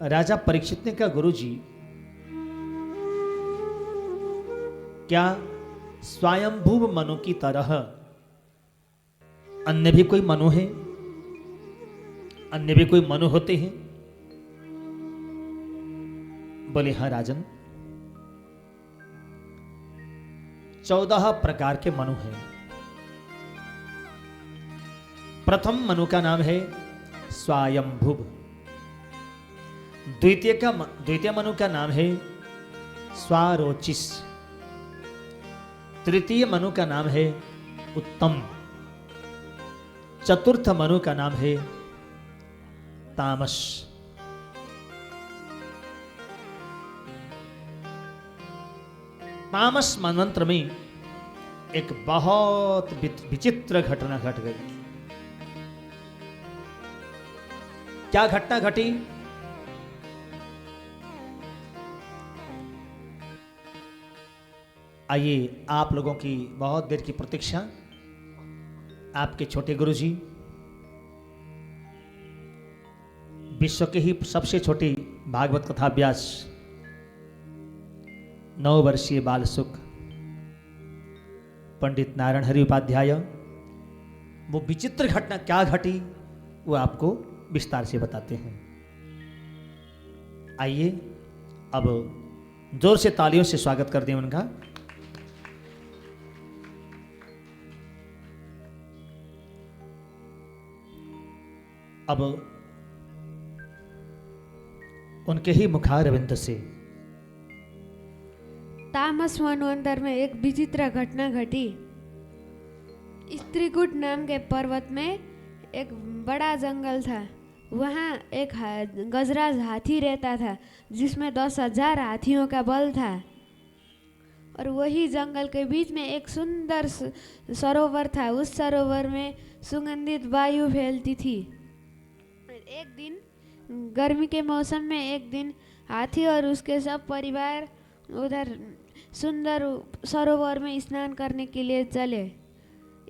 Speaker 1: राजा परीक्षित ने कहा, गुरुजी, क्या स्वयंभू मनु की तरह अन्य भी कोई मनु है? अन्य भी कोई मनु होते हैं? बोले, हाँ राजन, 14 प्रकार के मनु हैं। प्रथम मनु का नाम है स्वयंभुव। द्वितीय मनु का नाम है स्वारोचिस। तृतीय मनु का नाम है उत्तम। चतुर्थ मनु का नाम है तामस। तामस मनवंत्र में एक बहुत विचित्र घटना घट गई। क्या घटना घटी? आइए, आप लोगों की बहुत देर की प्रतीक्षा, आपके छोटे गुरुजी, विश्व के ही सबसे छोटी भागवत कथा व्यास 9 वर्षीय बाल सुख पंडित नारायण हरि उपाध्याय, वो विचित्र घटना क्या घटी वो आपको विस्तार से बताते हैं। आइए अब जोर से तालियों से स्वागत कर दें उनका। अब उनके ही मुखारविंद से
Speaker 2: तामस वनवंतर में एक विचित्र घटना घटी। स्त्रीकूट नाम के पर्वत में एक बड़ा जंगल था। वहाँ एक गजराज हाथी रहता था जिसमें 10,000 हाथियों का बल था। और वही जंगल के बीच में एक सुंदर सरोवर था। उस सरोवर में सुगंधित वायु फैलती थी। एक दिन गर्मी के मौसम में एक दिन हाथी और उसके सब परिवार उधर सुंदर सरोवर में स्नान करने के लिए चले।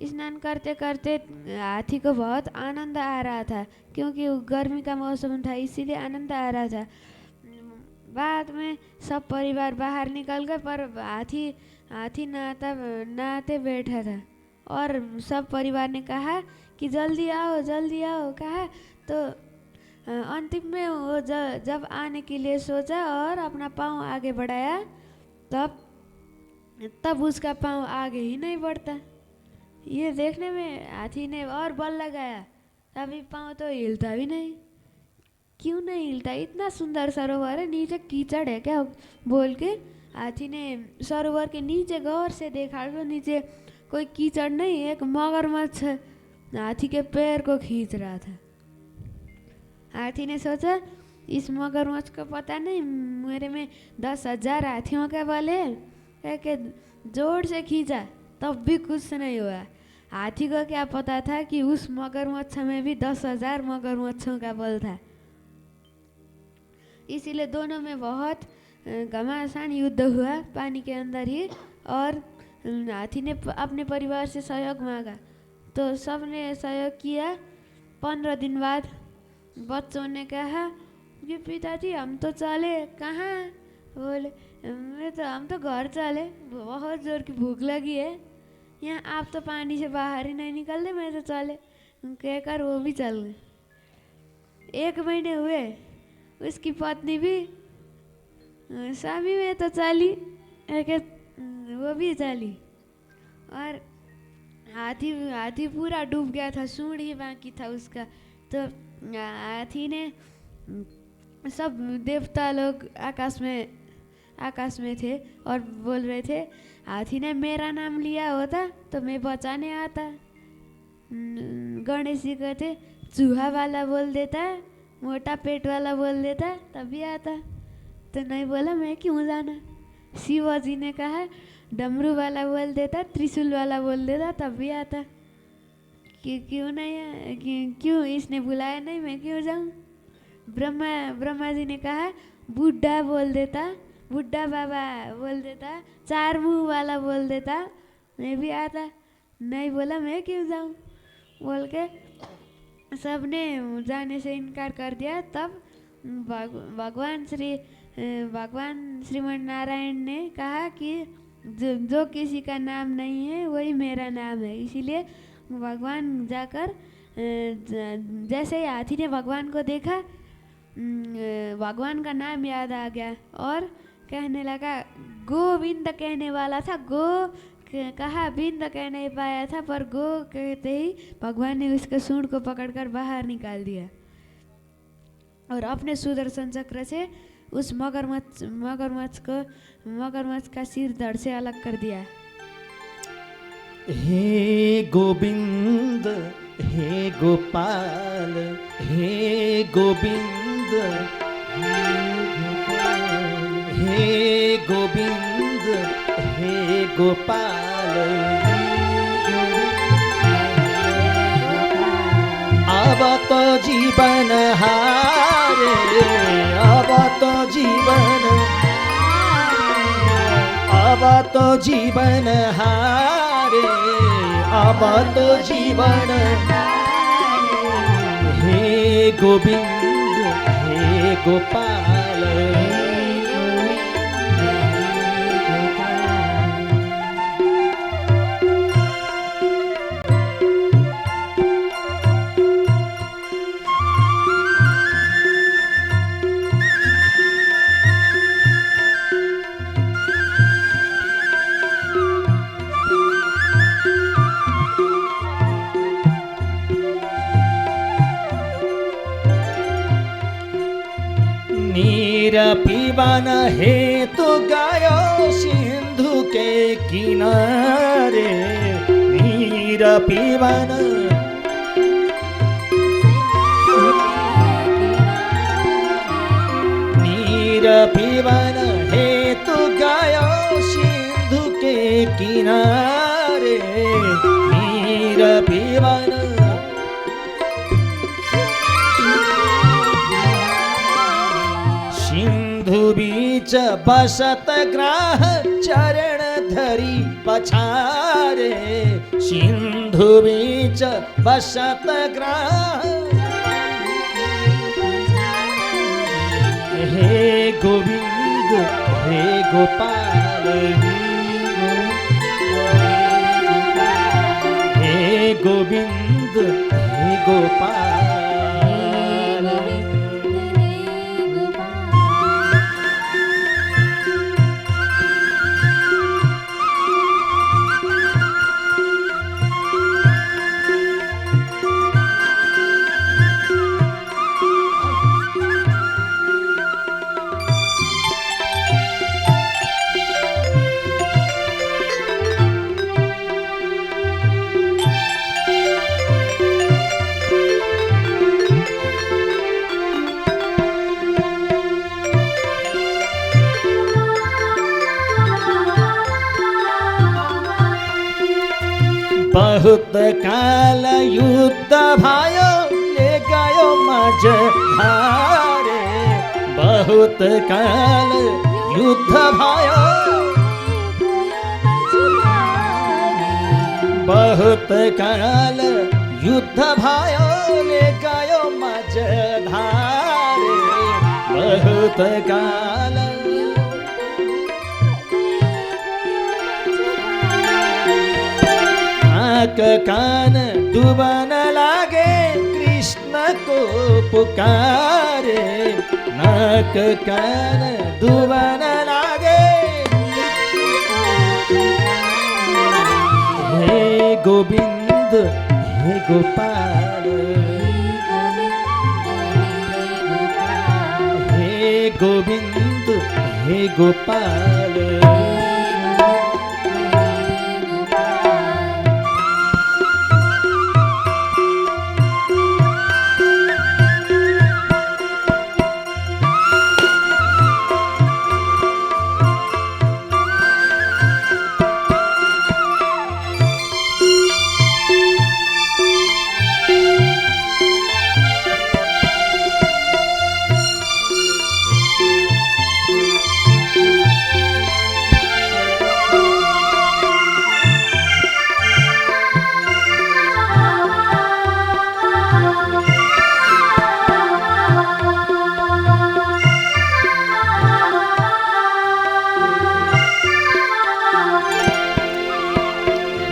Speaker 2: स्नान करते करते हाथी को बहुत आनंद आ रहा था, क्योंकि गर्मी का मौसम था, इसीलिए आनंद आ रहा था। बाद में सब परिवार बाहर निकल गए, पर हाथी नहाते बैठा था। और सब परिवार ने कहा कि जल्दी आओ कहा। तो अंतिम में वो जब आने के लिए सोचा और अपना पाँव आगे बढ़ाया, तब उसका पाँव आगे ही नहीं बढ़ता। ये देखने में हाथी ने और बल लगाया, तभी पाँव तो हिलता भी नहीं। क्यों नहीं हिलता? इतना सुंदर सरोवर है, नीचे कीचड़ है क्या? बोल के हाथी ने सरोवर के नीचे गौर से देखा तो नीचे कोई कीचड़ नहीं, एक मगरमच्छ हाथी के पैर को खींच रहा था। हाथी ने सोचा इस मगरमच्छ को पता नहीं मेरे में 10,000 हाथियों का बल है, कि जोर से खींचा तब भी कुछ नहीं हुआ। हाथी को क्या पता था कि उस मगरमच्छ में भी 10,000 मगरमच्छों का बल था। इसीलिए दोनों में बहुत घमासान युद्ध हुआ पानी के अंदर ही। और हाथी ने अपने परिवार से सहयोग मांगा, तो सब ने सहयोग किया। 15 दिन बाद बच्चों ने कहा कि पिताजी हम तो चले। कहाँ? बोले हम तो घर चले, बहुत जोर की भूख लगी है। यहाँ आप तो पानी से बाहर ही नहीं निकलते, मैं तो चले। कहकर वो भी चल गए। 1 महीने हुए, उसकी पत्नी भी स्वामी में तो चली, वो भी चली। और हाथी पूरा डूब गया था, सूंड ही बाकी था उसका। तो हाथी ने सब देवता लोग आकाश में थे और बोल रहे थे, हाथी ने मेरा नाम लिया होता तो मैं बचाने आता। गणेश जी कहते चूहा वाला बोल देता, मोटा पेट वाला बोल देता तभी आता, तो नहीं बोला मैं क्यों जाना। शिवाजी ने कहा डमरू वाला बोल देता, त्रिशूल वाला बोल देता तब भी आता। क्यों नहीं, क्यों इसने बुलाया नहीं, मैं क्यों जाऊं। ब्रह्मा जी ने कहा बुढ़ा बोल देता, बुढ़ा बाबा बोल देता, 4 मुंह वाला बोल देता, मैं भी आता। नहीं बोला मैं क्यों जाऊं बोल के सबने जाने से इनकार कर दिया। तब भगवान श्रीमन नारायण ने कहा कि जो किसी का नाम नहीं है वही मेरा नाम है। इसीलिए भगवान जाकर जैसे ही हाथी ने भगवान को देखा, भगवान का नाम याद आ गया और कहने लगा, गोविंद कहने वाला था, गो कहा बिंद कह नहीं पाया था, पर गो कहते ही भगवान ने उसके सूंड को पकड़कर बाहर निकाल दिया और अपने सुदर्शन चक्र से उस मगरमच्छ का सिर धड़ से अलग कर दिया।
Speaker 1: हे गोविंद, हे गोपाल, हे गोविंद, हे गोविंद, हे गोपाल, अब तो जीवन हारे, अब तो जीवन, अब तो जीवन हारे, अब तो जीवन। हे गोविंद, हे गोपाल, पीवन हेतु गयो सिंधु के किनारे। नीर पीवन पीवन हेतु गयो सिंधु के किनारे। नीर पीवन सिंधु बीच बसत ग्राह चरण धरी पछारे। सिंधु बीच बसत ग्राह हे गोविंद हे गोपाल। हे गोविंद हे गोपाल। बहुत काल युद्ध भयो ले गयो मझधारे। बहुत काल युद्ध भयो बहुत काल युद्ध भयो ले गयो मझधारे। बहुत काल नाक कान डूबन लागे कृष्ण को पुकारे। नाक कान डूबन लागे हे गोविंद हे गोपाल। हे गोविंद हे गोपाल।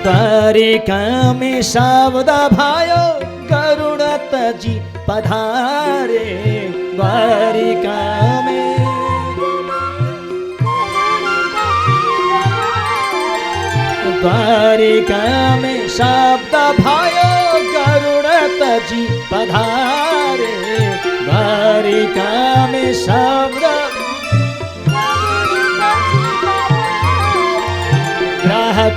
Speaker 1: द्वारिका में शब्द भयो गरुड़ तजी पधारे। द्वारिका में द्वारिका में शब्द भयो गरुड़ तजी पधारे। द्वारिका में शब्द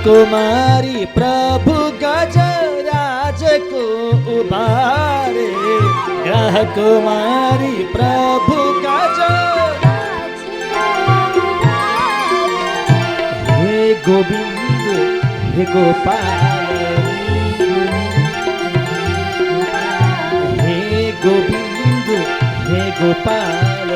Speaker 1: कुमारी प्रभु गजराज को उबारे। ग्रह कुमारी प्रभु गजराज हे गोविंद हे गोपाल। हे गोविंद हे गोपाल।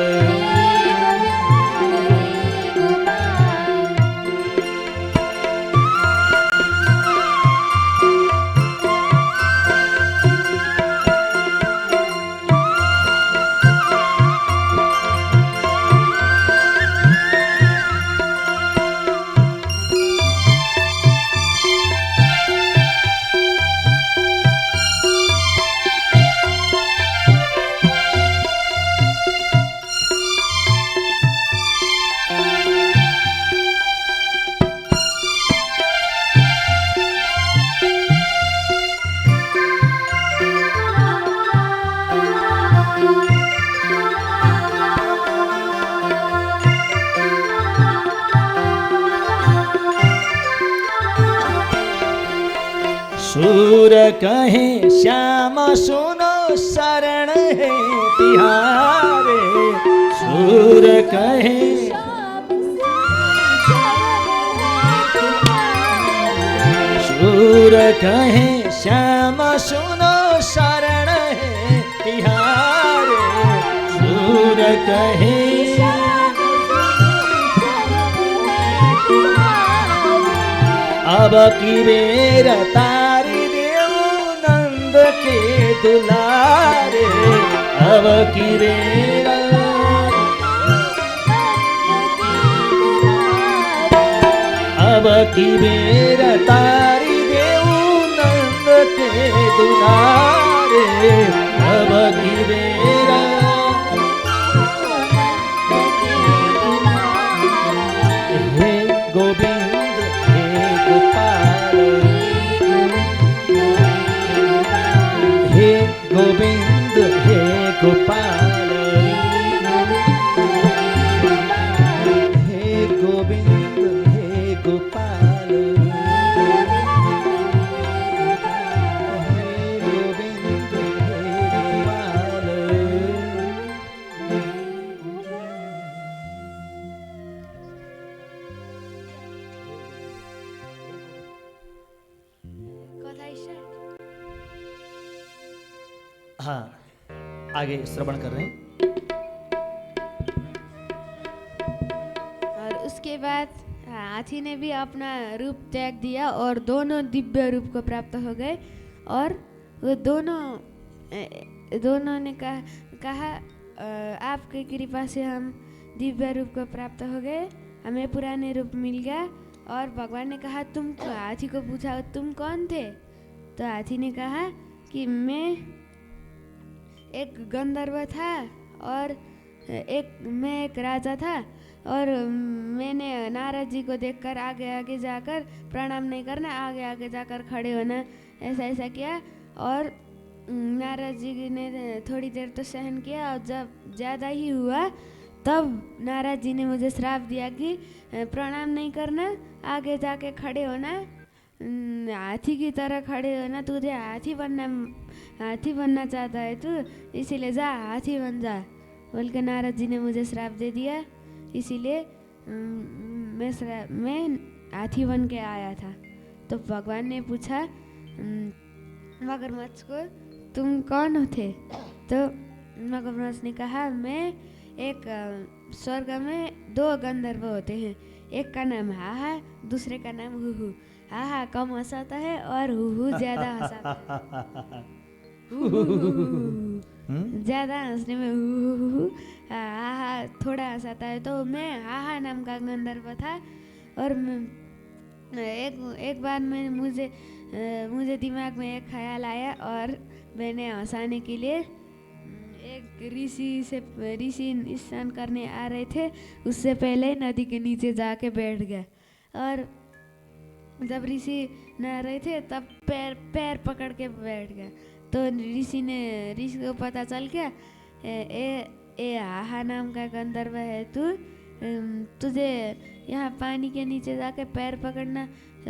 Speaker 1: सूर कहे श्याम सुनो शरण है तिहारे। सूर कहे सूर कहे श्याम सुनो शरण है तिहारे। सूर कहे अब की बेर तारी देव नंद के दुलारे। अब की बेर अब की बेर तारी देव नंद के दुलारे। अब की बेर हे गोविंद हे गोपाल हे गोविंद हे गोपाल हे गोविंद हे गोपाल हे गोविंद हे गोपाल।
Speaker 2: कथा स्टार्ट।
Speaker 1: हाँ, आगे श्रवण कर रहे हैं।
Speaker 2: और उसके बाद हाथी ने भी अपना रूप त्याग दिया और दोनों दिव्य रूप को प्राप्त हो गए। और वो दोनों ने कहा आपकी कृपा से हम दिव्य रूप को प्राप्त हो गए, हमें पुराने रूप मिल गया। और भगवान ने कहा तुम हाथी को पूछा तुम कौन थे? तो हाथी ने कहा कि मैं एक गंधर्व था और मैं एक राजा था। और मैंने नारद जी को देखकर आगे आगे जाकर प्रणाम नहीं करना, आगे आगे जाकर खड़े होना, ऐसा ऐसा किया। और नारद जी ने थोड़ी देर तो सहन किया और जब ज़्यादा ही हुआ तब नारद जी ने मुझे श्राप दिया कि प्रणाम नहीं करना, आगे जाके खड़े होना, हाथी की तरह खड़े होना, तुझे हाथी बनना चाहता है तू, इसीलिए जा हाथी बन जा बोल के नारद जी ने मुझे श्राप दे दिया। इसीलिए मैं हाथी बन के आया था। तो भगवान ने पूछा मगरमच्छ को तुम कौन थे? तो मगरमच्छ ने कहा मैं एक स्वर्ग में 2 गंधर्व होते हैं, एक का नाम हाहा, दूसरे का नाम हुहू। हाहा कम हंसाता है और हुहू ज्यादा हंसाता है। ज्यादा हंसने में हुहू, हाहा थोड़ा हंसाता है। तो मैं हाहा नाम का गंधर्व था। और एक बार मैं मुझे दिमाग में एक ख्याल आया और मैंने हंसाने के लिए एक ऋषि स्नान करने आ रहे थे, उससे पहले नदी के नीचे जाके बैठ गया। और जब ऋषि नहा रहे थे तब पैर पकड़ के बैठ गया। तो ऋषि को पता चल गया ए हाहा नाम का गंधर्व है तू, तुझे यहाँ पानी के नीचे जाके पैर पकड़ना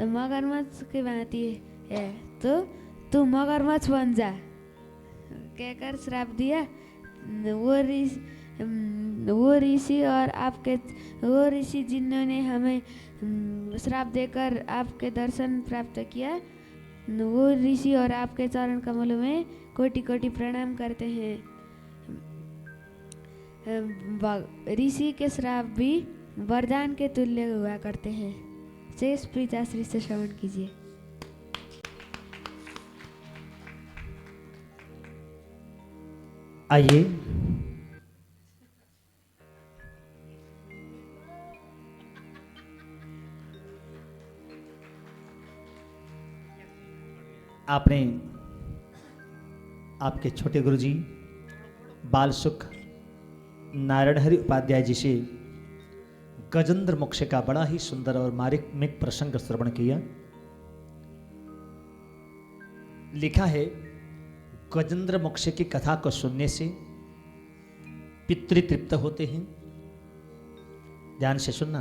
Speaker 2: मगरमच्छ की भांति है, तो तू मगरमच्छ बन जा कहकर श्राप दिया। वो ऋषि जिन्होंने हमें श्राप देकर आपके दर्शन प्राप्त किया, वो ऋषि और आपके चरण कमलों में कोटि कोटि प्रणाम करते हैं। ऋषि के श्राप भी वरदान के तुल्य हुआ करते हैं। शेष प्रीताश्री से श्रवण कीजिए।
Speaker 1: आइए आपने आपके छोटे गुरुजी बाल सुख नारायण हरि उपाध्याय जी से गजेंद्र मोक्ष का बड़ा ही सुंदर और मार्मिक प्रसंग श्रवण किया। लिखा है गजेंद्र मोक्ष की कथा को सुनने से पितृतृप्त होते हैं। ध्यान से सुनना,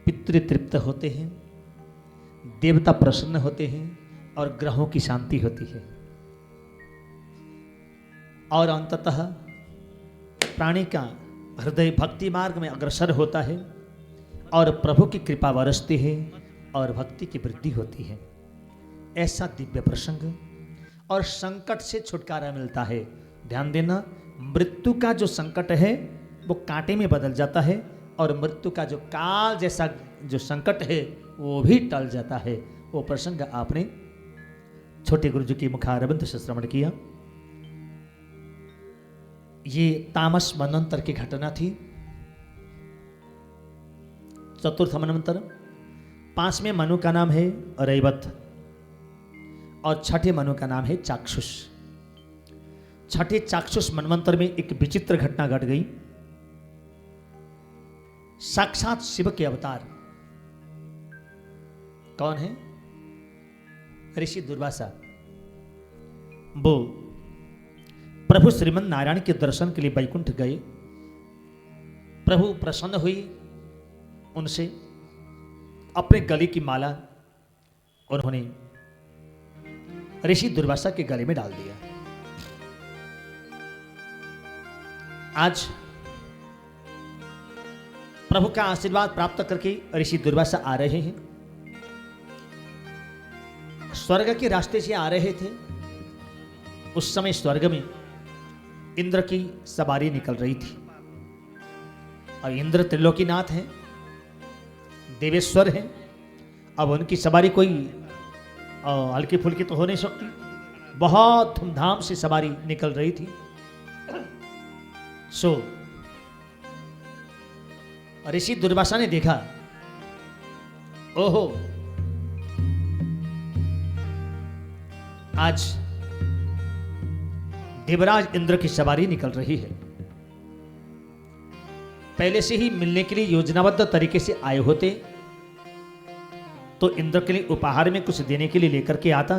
Speaker 1: पितृतृप्त होते हैं, देवता प्रसन्न होते हैं, और ग्रहों की शांति होती है, और अंततः प्राणी का हृदय भक्ति मार्ग में अग्रसर होता है और प्रभु की कृपा बरसती है और भक्ति की वृद्धि होती है। ऐसा दिव्य प्रसंग, और संकट से छुटकारा मिलता है। ध्यान देना, मृत्यु का जो संकट है वो कांटे में बदल जाता है, और मृत्यु का जो काल जैसा जो संकट है वो भी टल जाता है। वो प्रसंग आपने छोटे गुरुजी की मुखारबिंद से श्रवण किया। ये तामस मनवंतर की घटना थी। चतुर्थ मनवंतर, 5वें मनु का नाम है रैवत और 6ठे मनु का नाम है चाक्षुष। 6ठे चाक्षुष मनवंतर में एक विचित्र घटना घट गई। साक्षात शिव के अवतार कौन है? ऋषि दुर्वासा। वो प्रभु श्रीमन नारायण के दर्शन के लिए वैकुंठ गए। प्रभु प्रसन्न हुई उनसे, अपने गले की माला उन्होंने ऋषि दुर्वासा के गले में डाल दिया। आज प्रभु का आशीर्वाद प्राप्त करके ऋषि दुर्वासा आ रहे हैं। स्वर्ग के रास्ते से आ रहे थे। उस समय स्वर्ग में इंद्र की सवारी निकल रही थी, और इंद्र त्रिलोकीनाथ हैं, देवेश्वर हैं। अब उनकी सवारी कोई हल्की फुल्की तो हो नहीं सकती, बहुत धूमधाम से सवारी निकल रही थी। सो ऋषि दुर्वासा ने देखा, ओहो, आज देवराज इंद्र की सवारी निकल रही है। पहले से ही मिलने के लिए योजनाबद्ध तरीके से आए होते तो इंद्र के लिए उपहार में कुछ देने के लिए लेकर के आता,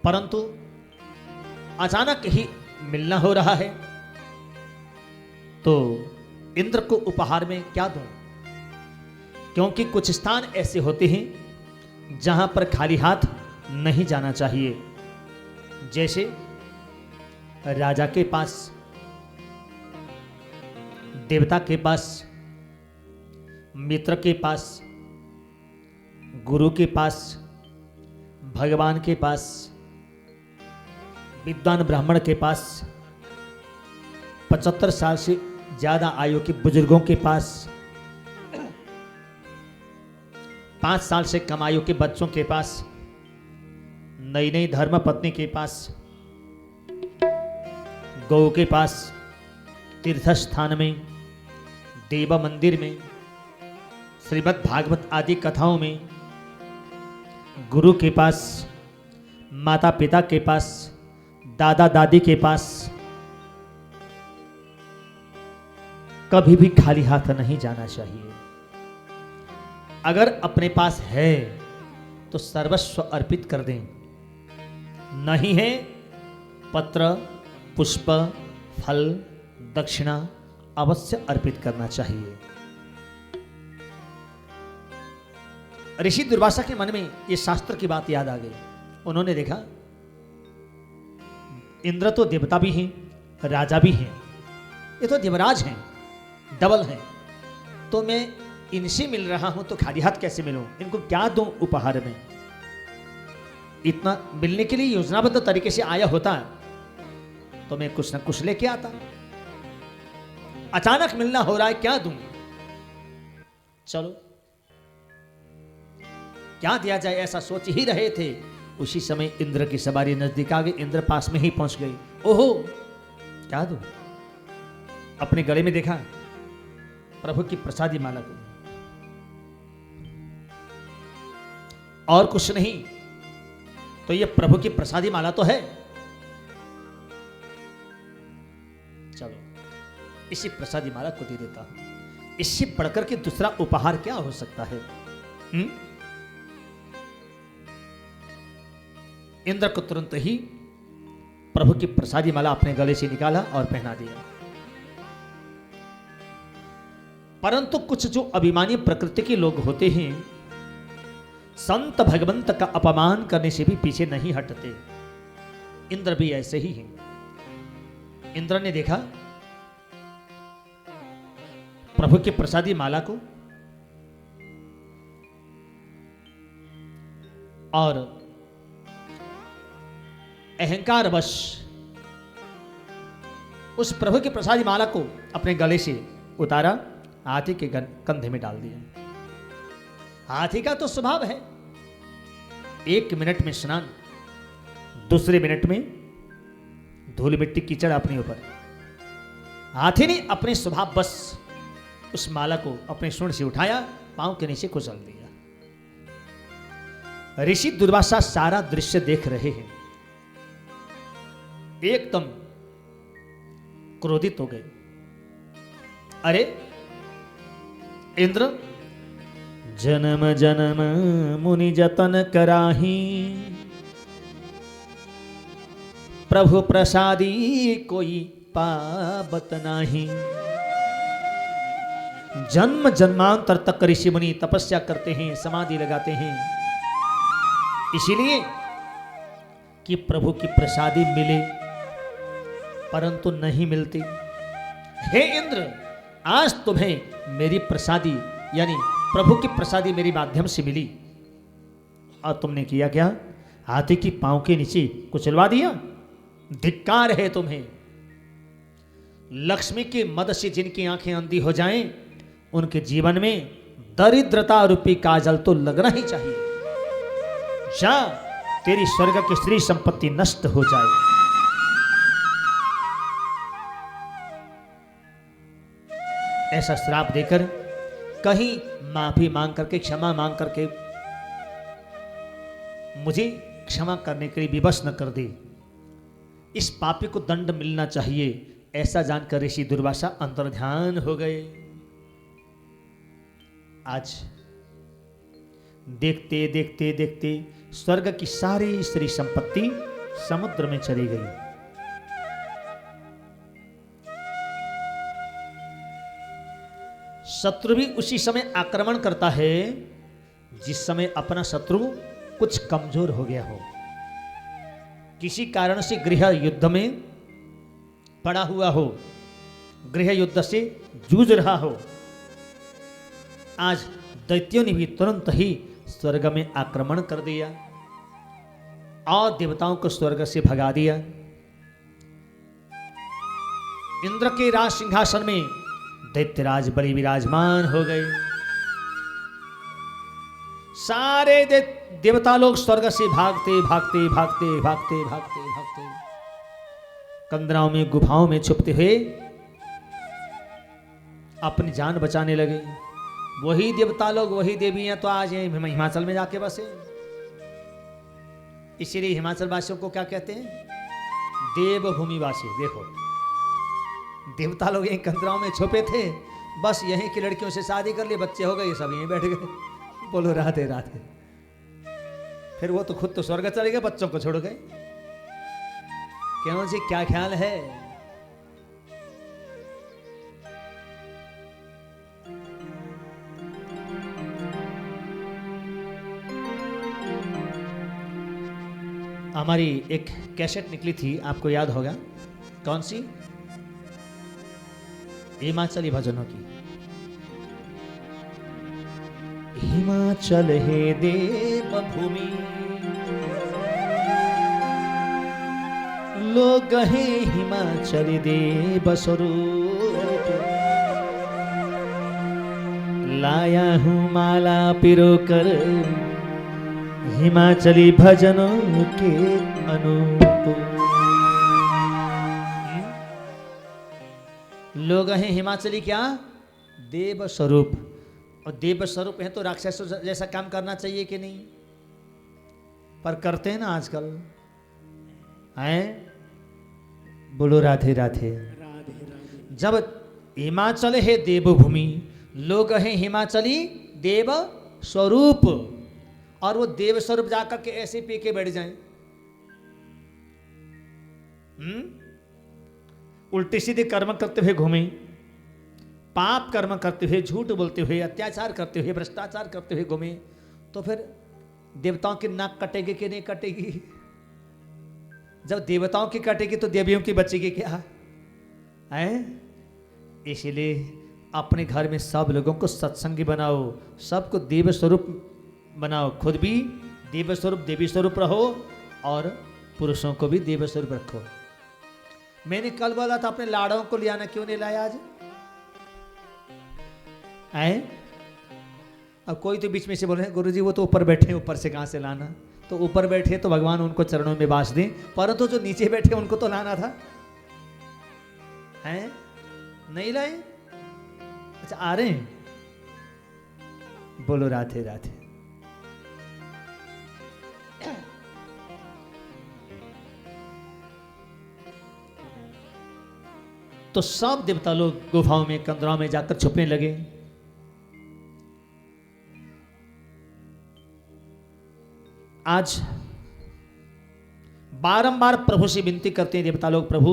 Speaker 1: परंतु अचानक ही मिलना हो रहा है, तो इंद्र को उपहार में क्या दूं? क्योंकि कुछ स्थान ऐसे होते हैं जहां पर खाली हाथ नहीं जाना चाहिए। जैसे राजा के पास, देवता के पास, मित्र के पास, गुरु के पास, भगवान के पास, विद्वान ब्राह्मण के पास, 75 साल से ज्यादा आयु के बुजुर्गों के पास, 5 साल से कम आयु के बच्चों के पास, नई नई धर्म पत्नी के पास, गौ के पास, तीर्थ स्थान में, देव मंदिर में, श्रीमद् भागवत आदि कथाओं में, गुरु के पास, माता पिता के पास, दादा दादी के पास कभी भी खाली हाथ नहीं जाना चाहिए। अगर अपने पास है तो सर्वस्व अर्पित कर दें, नहीं है पत्र, पुष्प, फल, दक्षिणा अवश्य अर्पित करना चाहिए। ऋषि दुर्वासा के मन में ये शास्त्र की बात याद आ गई। उन्होंने देखा, इंद्र तो देवता भी हैं, राजा भी हैं, ये तो देवराज हैं, डबल हैं, तो मैं इनसे मिल रहा हूं तो खाली हाथ कैसे मिलूं? इनको क्या दूं उपहार में? इतना मिलने के लिए योजनाबद्ध तरीके से आया होता तो मैं कुछ ना कुछ लेके आता। अचानक मिलना हो रहा है, क्या दूं? चलो क्या दिया जाए, ऐसा सोच ही रहे थे। उसी समय इंद्र की सवारी नजदीक आ गई। इंद्र पास में ही पहुंच गई। ओहो, क्या दूं? अपने गले में देखा प्रभु की प्रसादी माला को, और कुछ नहीं तो ये प्रभु की प्रसादी माला तो है। चलो इसी प्रसादी माला को दे देता हूं। इससे बढ़कर के दूसरा उपहार क्या हो सकता है? इंद्र को तुरंत ही प्रभु की प्रसादी माला अपने गले से निकाला और पहना दिया। परंतु कुछ जो अभिमानी प्रकृति के लोग होते हैं, संत भगवंत का अपमान करने से भी पीछे नहीं हटते। इंद्र भी ऐसे ही हैं। इंद्र ने देखा प्रभु की प्रसादी माला को और अहंकारवश उस प्रभु की प्रसादी माला को अपने गले से उतारा, हाथी के कंधे में डाल दिया। हाथी का तो स्वभाव है 1 मिनट में स्नान, दूसरे मिनट में धूल मिट्टी कीचड़ अपने ऊपर। हाथी ने अपने स्वभाव बस उस माला को अपने सूंड से उठाया, पांव के नीचे कुचल दिया। ऋषि दुर्वासा सारा दृश्य देख रहे हैं, एकदम क्रोधित हो गए। अरे इंद्र, जन्म जन्म मुनि जतन कराही, प्रभु प्रसादी कोई पाबत नाही। जन्म जन्मांतर तक ऋषि मुनि तपस्या करते हैं, समाधि लगाते हैं, इसीलिए कि प्रभु की प्रसादी मिले, परंतु नहीं मिलती। हे इंद्र, आज तुम्हें मेरी प्रसादी यानी प्रभु की प्रसादी मेरी माध्यम से मिली, और तुमने किया क्या? हाथी की पांव के नीचे कुचलवा दिया। धिक्कार है तुम्हें। लक्ष्मी के मद से जिनकी आंखें अंधी हो जाएं, उनके जीवन में दरिद्रता रूपी काजल तो लगना ही चाहिए। जा, तेरी स्वर्ग की स्त्री संपत्ति नष्ट हो जाए। ऐसा श्राप देकर कहीं माफी मांग करके, क्षमा मांग करके मुझे क्षमा करने के लिए विवश न कर दे। इस पापी को दंड मिलना चाहिए, ऐसा जानकर ऋषि दुर्वासा अंतर्ध्यान हो गए। आज देखते देखते देखते स्वर्ग की सारी स्त्री संपत्ति समुद्र में चली गई। शत्रु भी उसी समय आक्रमण करता है जिस समय अपना शत्रु कुछ कमजोर हो गया हो, किसी कारण से गृह युद्ध में पड़ा हुआ हो, गृह युद्ध से जूझ रहा हो। आज दैत्यों ने भी तुरंत ही स्वर्ग में आक्रमण कर दिया और देवताओं को स्वर्ग से भगा दिया। इंद्र के राज सिंहासन में दैत्यराज बलि विराजमान हो गए। सारे देवता लोग स्वर्ग से भागते भागते भागते भागते भागते भागते कंदराओं में, गुफाओं में छुपते हुए अपनी जान बचाने लगे। वही देवता लोग, वही देवियां तो आज हिमाचल में जाके बसे। इसीलिए हिमाचल वासियों को क्या कहते हैं? देवभूमि वासी। देखो, देवता लोग यहीं कंदराओं में छुपे थे, बस यहीं की लड़कियों से शादी कर लिए, बच्चे हो गए, सब यहीं बैठ गए। बोलो राधे राधे। फिर वो तो खुद तो स्वर्ग चले गए, बच्चों को छोड़ गए। क्यों जी, क्या ख्याल है? हमारी एक कैसेट निकली थी, आपको याद होगा, कौन सी? हिमाचली भजनों की। हिमाचल है देव भूमि, लोग हैं हिमाचल देव स्वरूप, लाया हूं माला पिरो कर हिमाचली भजनों के अनूप। लोग हैं हिमाचली क्या? देव स्वरूप। और देव स्वरूप है तो राक्षसों जैसा काम करना चाहिए कि नहीं? पर करते हैं ना आजकल, हैं? बोलो राधे राधे। जब हिमाचल है देवभूमि, लोग हैं हिमाचली देव स्वरूप, और वो देव स्वरूप जाकर के ऐसे पी के बैठ जाएं, उल्टे सीधे कर्म करते हुए घूमें, पाप कर्म करते हुए, झूठ बोलते हुए, अत्याचार करते हुए, भ्रष्टाचार करते हुए घूमें, तो फिर देवताओं की नाक कटेगी कि नहीं कटेगी? जब देवताओं की कटेगी तो देवियों की बचेगी क्या है? इसीलिए अपने घर में सब लोगों को सत्संगी बनाओ, सबको देव स्वरूप बनाओ, खुद भी देव स्वरूप देवी स्वरूप रहो और पुरुषों को भी देव स्वरूप रखो। मैंने कल बोला था अपने लाड़ों को ले आना, क्यों नहीं लाया आज? आए? अब कोई तो बीच में से बोल रहे हैं गुरुजी वो तो ऊपर बैठे, ऊपर से कहां से लाना? तो ऊपर बैठे तो भगवान उनको चरणों में बांस दें, परंतु जो नीचे बैठे उनको तो लाना था, हैं? नहीं लाए? अच्छा आ रहे हैं? बोलो राधे राधे। तो सब देवता लोग गुफाओं में कंदराओं में जाकर छुपने लगे। आज बारंबार प्रभु से विनती करते हैं देवता लोग, प्रभु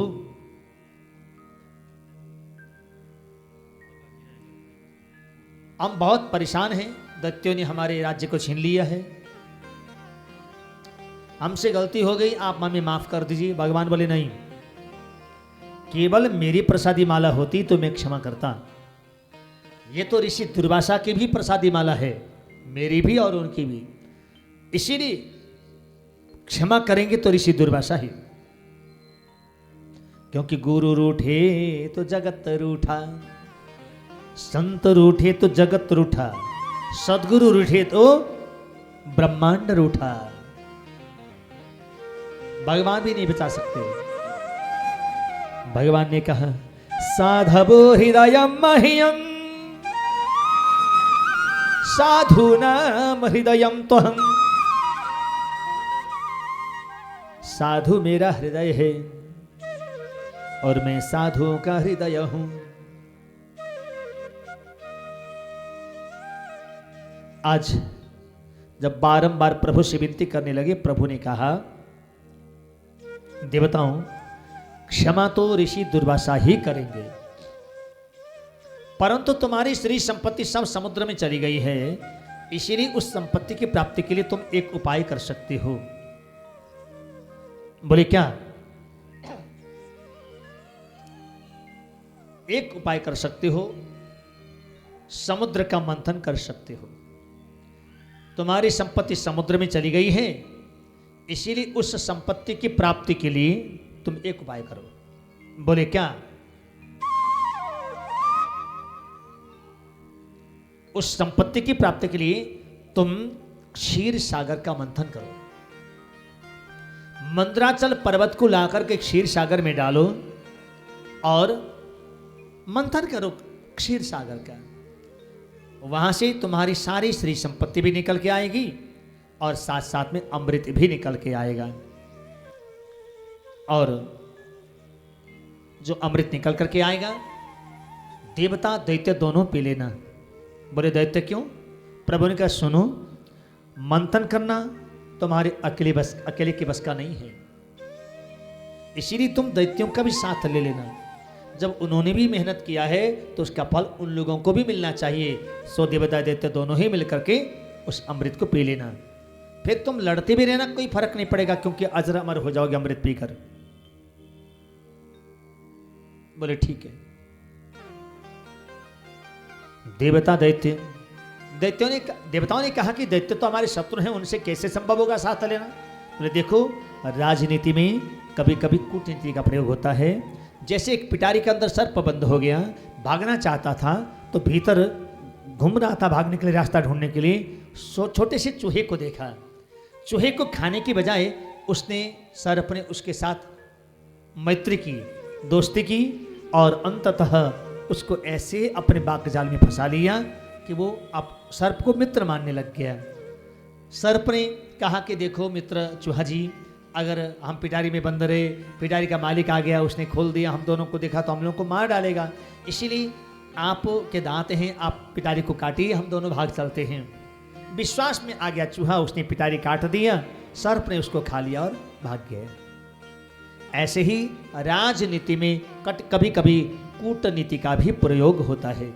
Speaker 1: हम बहुत परेशान हैं, दैत्यों ने हमारे राज्य को छीन लिया है, हमसे गलती हो गई, आप हमें माफ कर दीजिए। भगवान बोले नहीं, केवल मेरी प्रसादी माला होती तो मैं क्षमा करता। ये तो ऋषि दुर्वासा की भी प्रसादी माला है, मेरी भी और उनकी भी, इसीलिए क्षमा करेंगे तो ऋषि दुर्वासा ही, क्योंकि गुरु रूठे तो जगत रूठा, संत रूठे तो जगत रूठा, सदगुरु रूठे तो ब्रह्मांड रूठा। भगवान भी नहीं बचा सकते। भगवान ने कहा साधवो हृदयम मह्यम साधूनाम हृदयम त्वहम्, साधु मेरा हृदय है और मैं साधुओं का हृदय हूं। आज जब बारंबार प्रभु से विनती करने लगे, प्रभु ने कहा देवताओं क्षमा तो ऋषि दुर्वासा ही करेंगे, परंतु तुम्हारी श्री संपत्ति सब समुद्र में चली गई है, इसीलिए उस संपत्ति की प्राप्ति के लिए तुम एक उपाय कर सकते हो। बोले क्या? एक उपाय कर सकते हो, समुद्र का मंथन कर सकते हो। तुम्हारी संपत्ति समुद्र में चली गई है, इसीलिए उस संपत्ति की प्राप्ति के लिए तुम एक उपाय करो। बोले क्या? उस संपत्ति की प्राप्ति के लिए तुम क्षीर सागर का मंथन करो। मंदराचल पर्वत को लाकर के क्षीर सागर में डालो और मंथन करो क्षीर सागर का। वहां से तुम्हारी सारी श्री संपत्ति भी निकल के आएगी और साथ साथ में अमृत भी निकल के आएगा। और जो अमृत निकल करके आएगा देवता दैत्य दोनों पी लेना। बोले दैत्य क्यों? प्रभु ने कहा सुनो, मंथन करना तुम्हारे अकेले के बस का नहीं है, इसीलिए तुम दैत्यों का भी साथ ले लेना। जब उन्होंने भी मेहनत किया है तो उसका फल उन लोगों को भी मिलना चाहिए। सो देवता दैत्य दोनों ही मिलकर के उस अमृत को पी लेना, फिर तुम लड़ते भी रहना, कोई फर्क नहीं पड़ेगा, क्योंकि अजर अमर हो जाओगे अमृत पीकर। बोले ठीक है। देवताओं ने कहा कि दैत्य तो हमारे शत्रु हैं, उनसे कैसे संभव होगा साथ लेना? बोले देखो, राजनीति में कभी कभी कूटनीति का प्रयोग होता है। जैसे एक पिटारी के अंदर सर्प बंद हो गया, भागना चाहता था तो भीतर घूम रहा था भागने के लिए, रास्ता ढूंढने के लिए, छोटे से चूहे को देखा। चूहे को खाने की बजाय उसने सर्प ने उसके साथ मैत्री की, दोस्ती की और अंततः उसको ऐसे अपने बाग जाल में फंसा लिया कि वो अब सर्प को मित्र मानने लग गया। सर्प ने कहा कि देखो मित्र चूहा जी, अगर हम पिटारी में बंद रहे, पिटारी का मालिक आ गया, उसने खोल दिया, हम दोनों को देखा तो हम लोगों को मार डालेगा, इसीलिए आप के दांत हैं, आप पिटारी को काटिए, हम दोनों भाग चलते हैं। विश्वास में आ गया चूहा, उसने पिटारी काट दिया, सर्प ने उसको खा लिया और भाग गया। ऐसे ही राजनीति में कभी कभी कूटनीति का भी प्रयोग होता है।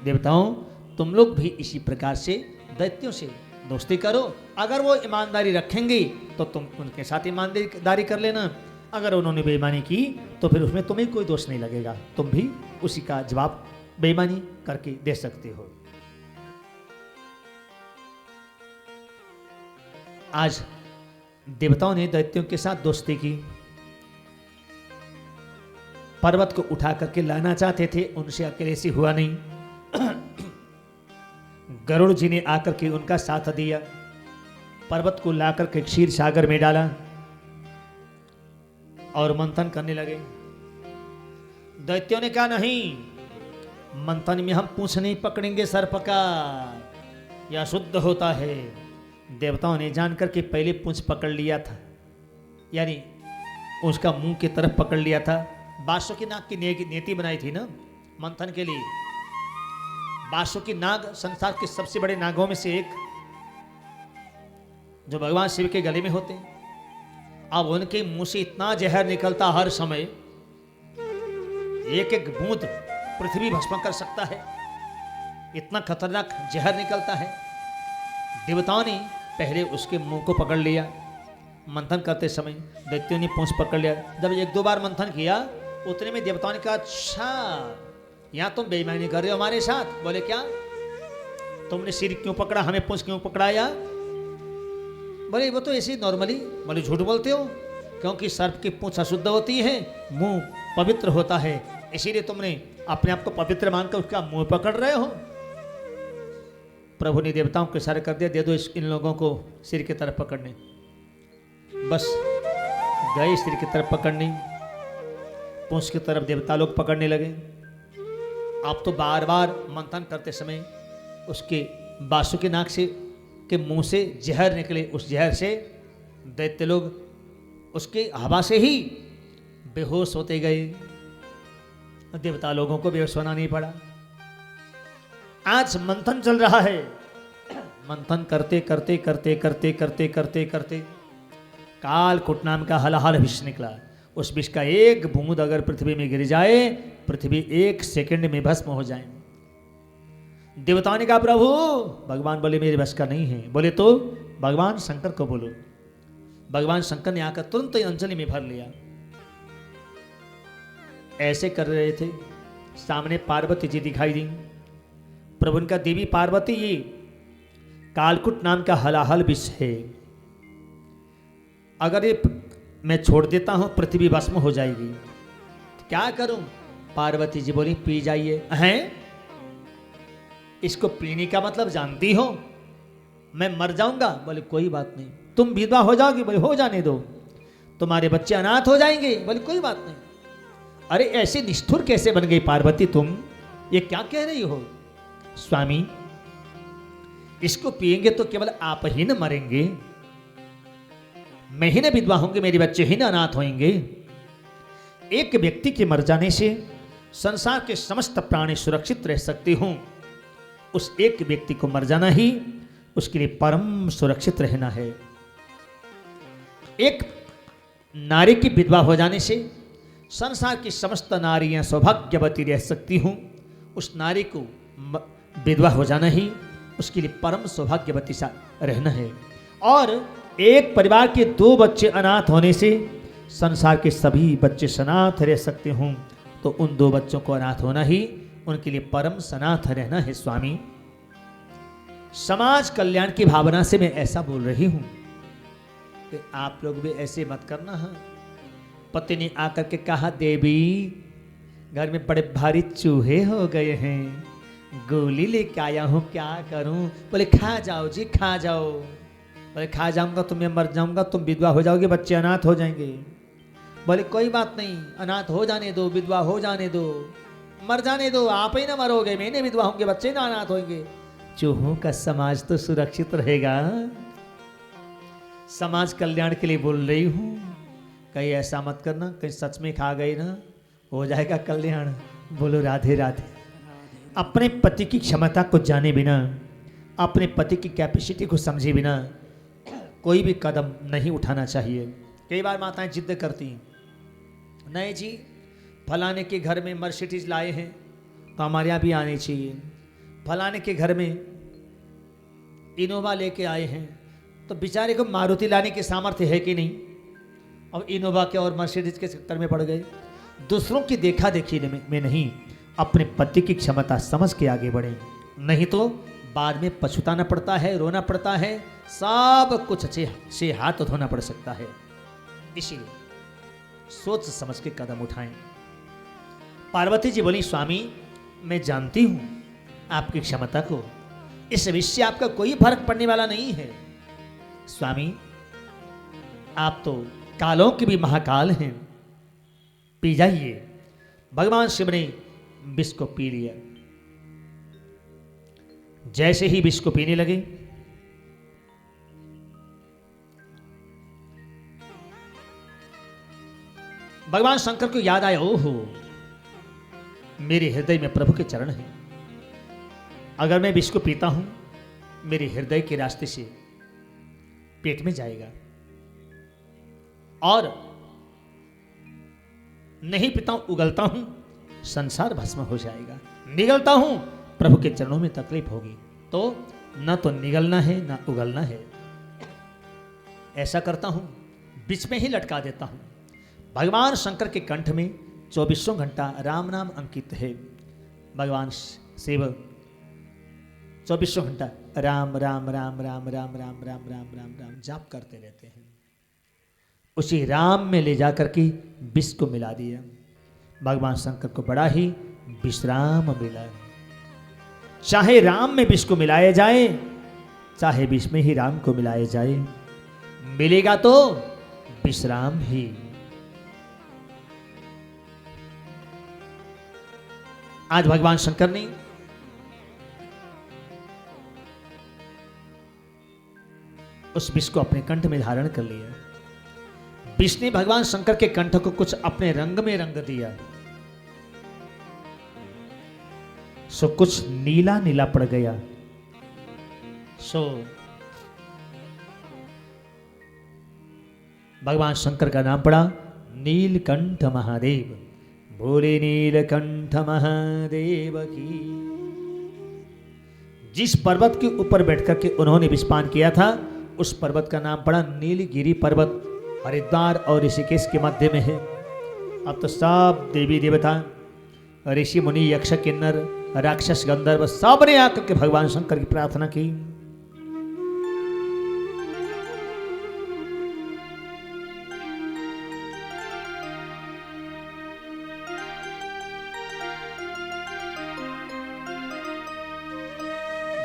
Speaker 1: देवताओं तुम लोग भी इसी प्रकार से दैत्यों से दोस्ती करो, अगर वो ईमानदारी रखेंगे तो तुम उनके साथ ईमानदारी कर लेना, अगर उन्होंने बेईमानी की तो फिर उसमें तुम्हें कोई दोष नहीं लगेगा, तुम भी उसी का जवाब बेईमानी करके दे सकते हो। आज देवताओं ने दैत्यों के साथ दोस्ती की, पर्वत को उठा करके लाना चाहते थे, उनसे अकेले से हुआ नहीं। गरुड़ जी ने आकर के उनका साथ दिया, पर्वत को लाकर के क्षीर सागर में डाला और मंथन करने लगे। दैत्यों ने कहा नहीं, मंथन में हम पूंछ नहीं पकड़ेंगे सर्प का, यह शुद्ध होता है। देवताओं ने जानकर के पहले पूंछ पकड़ लिया था, यानी उसका मुंह की तरफ पकड़ लिया था। बासुकी नाग की नीति बनाई थी ना मंथन के लिए। बासुकी नाग संसार के सबसे बड़े नागों में से एक, जो भगवान शिव के गले में होते हैं। अब उनके मुंह से इतना जहर निकलता हर समय, एक एक बूंद पृथ्वी भस्म कर सकता है, इतना खतरनाक जहर निकलता है। देवताओं ने पहले उसके मुंह को पकड़ लिया, मंथन करते समय दैत्यों ने पूंछ पकड़ लिया। जब एक दो बार मंथन किया उतने में देवताओं ने कहा अच्छा यहां तुम बेईमानी कर रहे हो हमारे साथ। बोले क्या, तुमने सिर क्यों पकड़ा, हमें पूंछ क्यों पकड़ाया? बोले वो तो ऐसे नॉर्मली। बोले झूठ बोलते हो, क्योंकि सर्प की पूंछ अशुद्ध होती है, मुंह पवित्र होता है, इसीलिए तुमने अपने आप को पवित्र मानकर उसका मुंह पकड़ रहे हो। प्रभु ने देवताओं को इशारा कर दिया, दे दो इन लोगों को सिर की तरफ पकड़ने। बस गए सिर की तरफ पकड़ने, पूंछ की तरफ देवता लोग पकड़ने लगे। आप तो बार बार मंथन करते समय उसके बासुकी नाग से के मुंह से जहर निकले, उस जहर से दैत्य लोग उसके हवा से ही बेहोश होते गए। देवता लोगों को बेहोश होना नहीं पड़ा। आज मंथन चल रहा है, मंथन करते करते करते करते करते करते करते कालकूट नाम का हलाहल विष निकला। उस विष का एक बूंद अगर पृथ्वी में गिर जाए, पृथ्वी एक सेकंड में भस्म हो जाए। देवताओं ने कहा प्रभु, भगवान बोले मेरे बस का नहीं है। बोले तो भगवान शंकर को बोलो। भगवान शंकर ने आकर तुरंत अंजलि में भर लिया। ऐसे कर रहे थे, सामने पार्वती जी दिखाई दी। प्रभु उनका देवी पार्वती, ये कालकूट नाम का हलाहल विष है, अगर ये मैं छोड़ देता हूं पृथ्वी भस्म हो जाएगी, क्या करूं? पार्वती जी बोली पी जाइए। हैं, इसको पीने का मतलब जानती हो? मैं मर जाऊंगा। बोले कोई बात नहीं, तुम विधवा हो जाओगी। बोले हो जाने दो। तुम्हारे बच्चे अनाथ हो जाएंगे। बोले कोई बात नहीं। अरे ऐसे निष्ठुर कैसे बन गई पार्वती तुम, ये क्या कह रही हो? स्वामी, इसको पिएंगे तो केवल आप ही न मरेंगे, मैं ही न विधवा होंगे, मेरे बच्चे ही न अनाथ होंगे। एक व्यक्ति के मर जाने से संसार के समस्त प्राणी सुरक्षित रह सकते हूं, उस एक व्यक्ति को मर जाना ही उसके लिए परम सुरक्षित रहना है। एक नारी की विधवा हो जाने से संसार की समस्त नारियां सौभाग्यवती रह सकती हूं, उस नारी को विधवा हो जाना ही उसके लिए परम सौभाग्यवती सा रहना है। और एक परिवार के 2 बच्चे अनाथ होने से संसार के सभी बच्चे सनाथ रह सकते हूं, तो उन 2 बच्चों को अनाथ होना ही उनके लिए परम सनाथ रहना है। स्वामी, समाज कल्याण की भावना से मैं ऐसा बोल रही हूं कि आप लोग भी ऐसे मत करना। है पति ने आकर के कहा, देवी घर में बड़े भारी चूहे हो गए हैं, गोली लेके आया हूं, क्या करूं? बोले खा जाओ जी, खा जाओ। बोले खा जाऊंगा तो मैं मर जाऊंगा, तुम विधवा हो जाओगे, बच्चे अनाथ हो जाएंगे। बोले कोई बात नहीं, अनाथ हो जाने दो, विधवा हो जाने दो, मर जाने दो, आप ही ना मरोगे, मैंने विधवा होंगे, बच्चे ना अनाथ होंगे, चूहों का समाज तो सुरक्षित रहेगा। समाज कल्याण के लिए बोल रही हूं, कहीं ऐसा मत करना, कहीं सच में खा गई ना, हो जाएगा कल्याण। बोलो राधे राधे। अपने पति की क्षमता को जाने बिना, अपने पति की कैपेसिटी को समझे बिना कोई भी कदम नहीं उठाना चाहिए। कई बार माताएं जिद करती हैं, नहीं जी फलाने के घर में मर्सिडीज लाए हैं तो हमारे यहाँ भी आनी चाहिए, फलाने के घर में इनोवा लेके आए हैं, तो बेचारे को मारुति लाने की सामर्थ्य है कि नहीं? अब इनोवा के और मर्सिडीज के चक्कर में पड़ गए। दूसरों की देखा देखी में नहीं, अपने पति की क्षमता समझ के आगे बढ़े, नहीं तो बाद में पछताना पड़ता है, रोना पड़ता है, सब कुछ से हाथ धोना पड़ सकता है। इसीलिए सोच समझ के कदम उठाएं। पार्वती जी बोली, स्वामी मैं जानती हूं आपकी क्षमता को, इस विषय से आपका कोई फर्क पड़ने वाला नहीं है। स्वामी आप तो कालों के भी महाकाल हैं, पी जाइए। भगवान शिव ने विष को पी लिया। जैसे ही विष को पीने लगे, भगवान शंकर को याद आया, ओहो मेरे हृदय में प्रभु के चरण हैं, अगर मैं विष को पीता हूं मेरे हृदय के रास्ते से पेट में जाएगा, और नहीं पीता हूं, उगलता हूं, संसार भस्म हो जाएगा। निगलता हूं, प्रभु के चरणों में तकलीफ होगी। तो न तो निगलना है न उगलना है। ऐसा करता हूं, बीच में ही लटका देता हूं। भगवान शंकर के कंठ में 24 घंटा राम नाम अंकित है। भगवान शिव 24 घंटा राम राम राम राम राम राम राम राम राम राम जाप करते रहते हैं। उसी राम में ले जाकर के विष को मिला दिया। भगवान शंकर को बड़ा ही विश्राम मिला। चाहे राम में विष को मिलाया जाए, चाहे विष में ही राम को मिलाया जाए, मिलेगा तो विश्राम ही। आज भगवान शंकर ने उस विष को अपने कंठ में धारण कर लिया। विष ने भगवान शंकर के कंठ को कुछ अपने रंग में रंग दिया, सो कुछ नीला नीला पड़ गया। सो भगवान शंकर का नाम पड़ा नीलकंठ महादेव। बोले नीलकंठ महादेव की। जिस पर्वत के ऊपर बैठकर के उन्होंने विषपान किया था, उस पर्वत का नाम पड़ा नीलगिरी पर्वत। हरिद्वार और ऋषिकेश के मध्य में है। अब तो सब देवी देवता, ऋषि मुनि, यक्ष किन्नर, राक्षस गंधर्व सब ने आकर के भगवान शंकर की प्रार्थना की।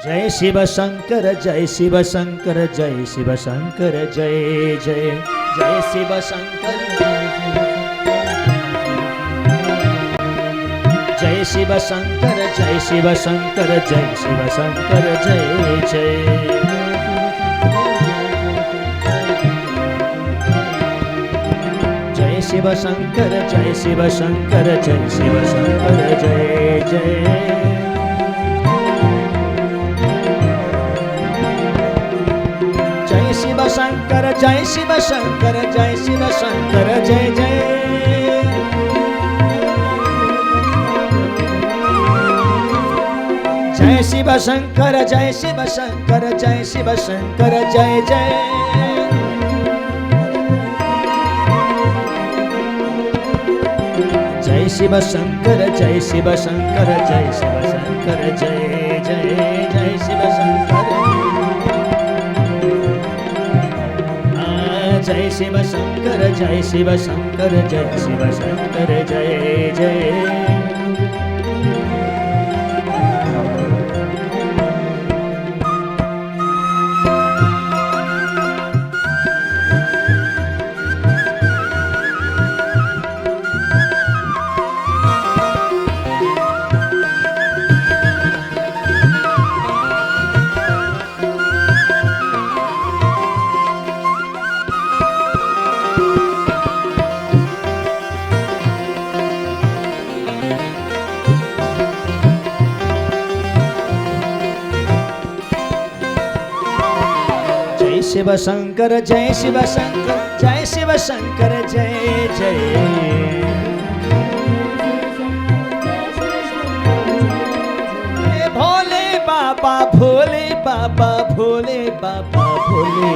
Speaker 1: जय शिव शंकर जय शिव शंकर जय शिव शंकर जय जय जय शिव शंकर जय शिव शंकर जय शिव शंकर जय शिव शंकर जय जय। जय शिव शंकर जय शिव शंकर जय शिव शंकर जय जय। शिव शंकर जय शिव शंकर जय शिव शंकर जय जय। जय शिव शंकर जय शिव शंकर जय शिव शंकर जय जय। जय शिव शंकर जय शिव शंकर जय शिव शंकर जय जय जय शिव शंकर। जय शिव शंकर जय शिव शंकर जय शिव शंकर जय जय। शिव शंकर जय शिव शंकर जय शिव शंकर जय जय। भोले बाबा भोले बाबा भोले बाबा भोले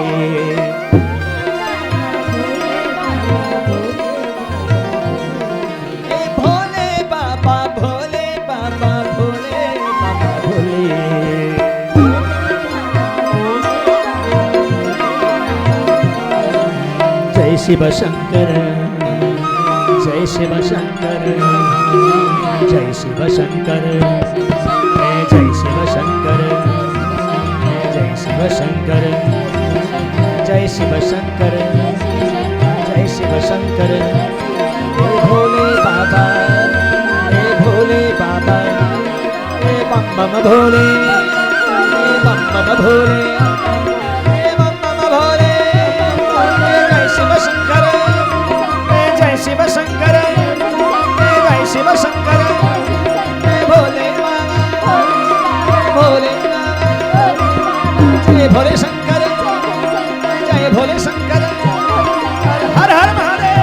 Speaker 1: भोले बाबा भोले बाबा भोले बाबा भोले जय शिव शंकर जय शिव शंकर जय शिव शंकर जय शिव शंकर जय शिव शंकर जय शिव शंकर जय शिव शंकर हे भोले बाबा हे भोले बाबा हे बम बम भोले हे बम बम भोले हे बम बम भोले जय शिव शंकर जय शिव शंकर जय शिव शंकर भोले बाबा भोले जय भोले शंकर जय भोले शंकर हर हर महादेव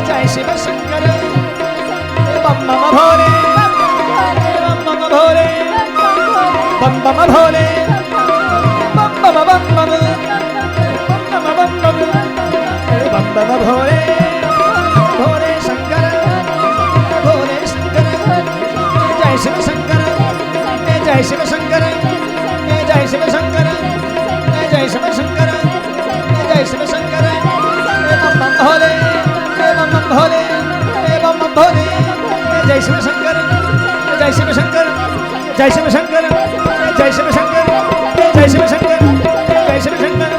Speaker 1: जय शिव शंकर बम बम भोले बम बम भोले बम बम भोले बम बम बम बम बम बम बम बम बम भोले भोले शंकर भोले शंकर जय शिव शंकर जय शिव शंकर जय शिव शंकर जय शिव शंकर जय शिव शंकर बम बम भोले बम बम भोले बम बम भोले जय शिव शंकर जय शिव शंकर जय शिव शंकर जय शिव शंकर जय शिव शंकर जय शिव शंकर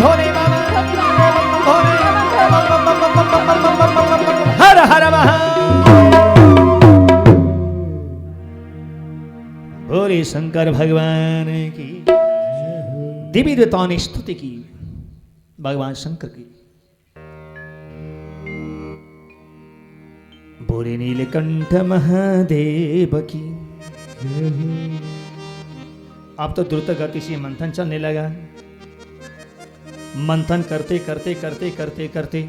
Speaker 1: भोले बाबा बम बम भोले बम बम बम बम बम बम बम बम हर हर भोले शंकर भगवान की दिव्य देवताओं ने स्तुति की भगवान शंकर की। भोले नीलकंठ महादेव की। अब तो द्रुत गति से मंथन चलने लगा। मंथन करते करते करते करते करते